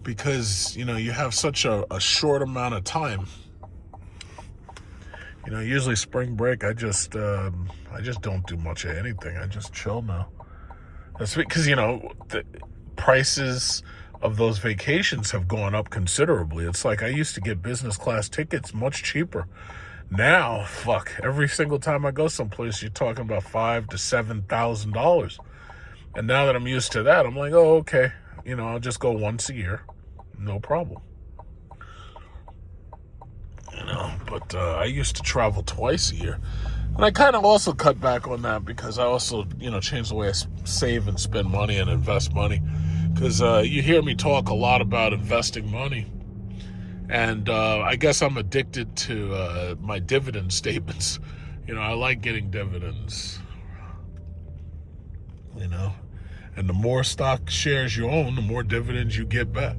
because, you know, you have such a short amount of time. You know, usually spring break, I just don't do much of anything. I just chill now. That's because, you know, the prices of those vacations have gone up considerably. It's like I used to get business class tickets much cheaper. Now, every single time I go someplace, you're talking about $5,000 to $7,000. And now that I'm used to that, I'm like, oh, okay. You know, I'll just go once a year. No problem. You know, but I used to travel twice a year. And I kind of also cut back on that because I also, you know, changed the way I save and spend money and invest money. Because you hear me talk a lot about investing money. And I guess I'm addicted to my dividend statements. You know, I like getting dividends. You know, and the more stock shares you own, the more dividends you get back.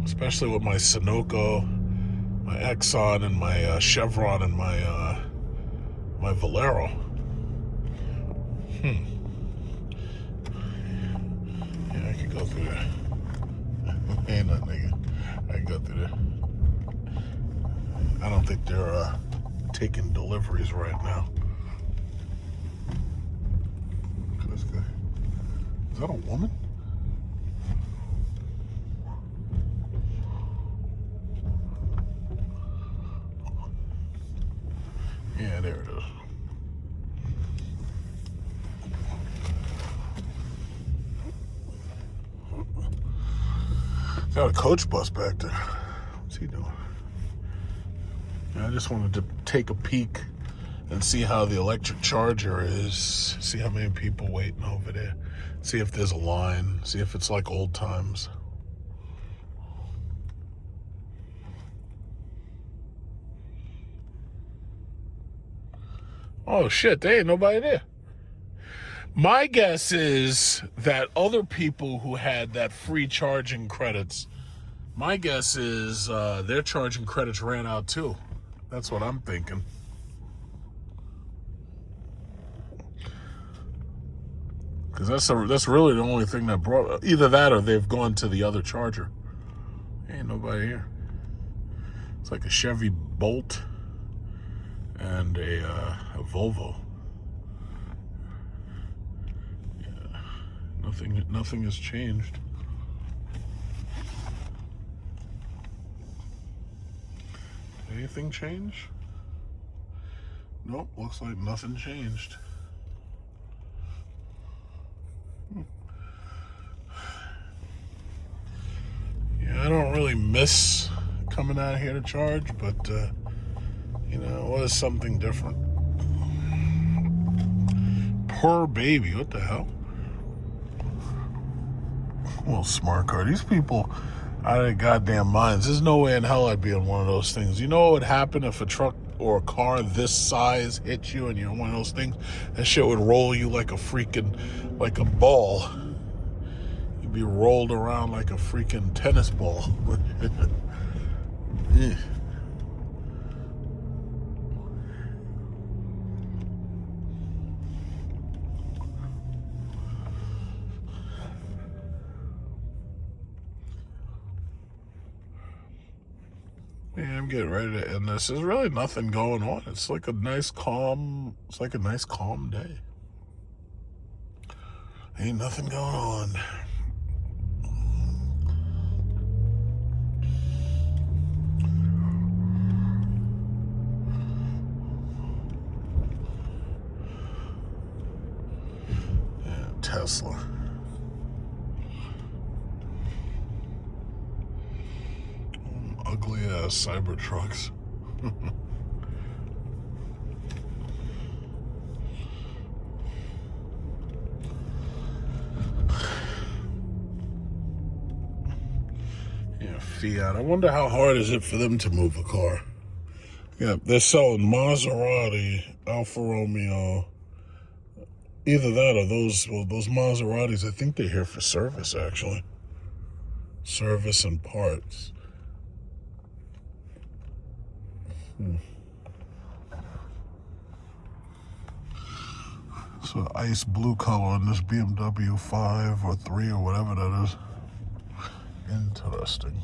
Especially with my Sunoco, my Exxon, and my Chevron, and my Valero. Yeah, I can go through there. Ain't nothing, nigga. I can go through there. I don't think they're taking deliveries right now. This guy. Is that a woman? Yeah, there it is. Got a coach bus back there. What's he doing? I just wanted to take a peek and see how the electric charger is. See how many people waiting over there. See if there's a line. See if it's like old times. Oh shit, there ain't nobody there. My guess is that other people who had that free charging credits, my guess is their charging credits ran out too. That's what I'm thinking. Because that's really the only thing that brought, either that or they've gone to the other charger. Ain't nobody here. It's like a Chevy Bolt and a Volvo. Yeah, nothing has changed. Anything change? Nope, looks like nothing changed. Yeah, I don't really miss coming out here to charge, but you know, it was something different. Poor baby, what the hell? Well, smart car. These people out of their goddamn minds. There's no way in hell I'd be on one of those things. You know what would happen if a truck or a car this size hit you and you're on one of those things? That shit would roll you like a freaking, like a ball. You'd be rolled around like a freaking tennis ball. Yeah. Yeah, I'm getting ready to end this. There's really nothing going on. It's like a nice calm day. Ain't nothing going on. Yeah, Tesla. Ugly ass Cybertrucks. Yeah, Fiat. I wonder how hard is it for them to move a car. Yeah, they're selling Maserati, Alfa Romeo. Either that or those Maseratis, I think they're here for service, actually. Service and parts. So ice blue color in this BMW 5 or 3 or whatever that is. Interesting.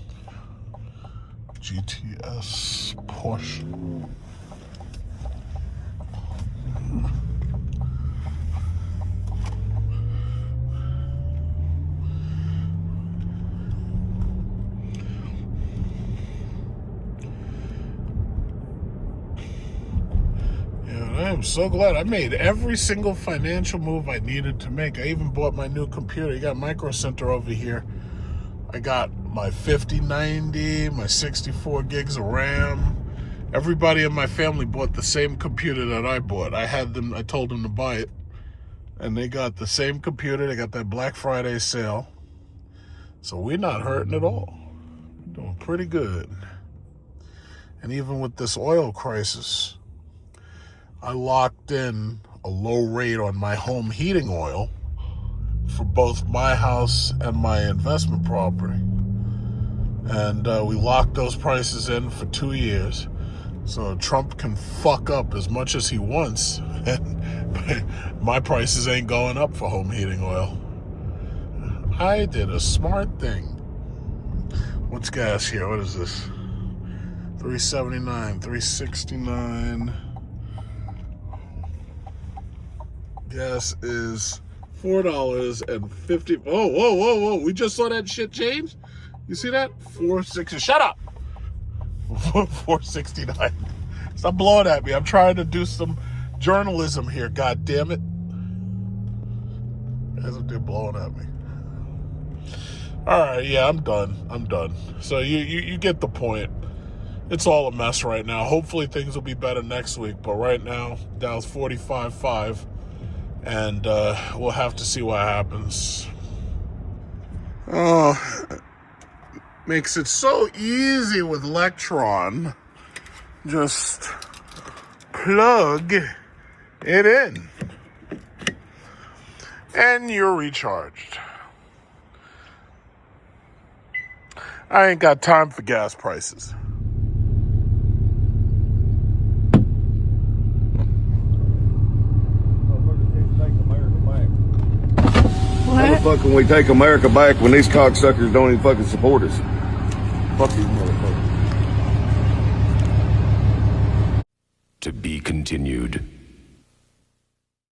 GTS Porsche. I am so glad I made every single financial move I needed to make. I even bought my new computer. You got Micro Center over here. I got my 5090, my 64 gigs of RAM. Everybody in my family bought the same computer that I bought. I told them to buy it. And they got the same computer. They got that Black Friday sale. So we're not hurting at all. We're doing pretty good. And even with this oil crisis, I locked in a low rate on my home heating oil for both my house and my investment property. And we locked those prices in for 2 years. So Trump can fuck up as much as he wants, and my prices ain't going up for home heating oil. I did a smart thing. What's gas here? What is this? $3.79, $3.69. Gas is $4.50. Oh, whoa. We just saw that shit change. You see that? $4.60. Shut up. $4.69. Stop blowing at me. I'm trying to do some journalism here. God damn it. As if they're blowing at me. All right, yeah, I'm done. So you get the point. It's all a mess right now. Hopefully things will be better next week, but right now Dow's 45.5, and we'll have to see what happens. Oh, makes it so easy with Electron. Just plug it in, and you're recharged. I ain't got time for gas prices. How the fuck can we take America back when these cocksuckers don't even fucking support us? Fuck these motherfuckers. To be continued.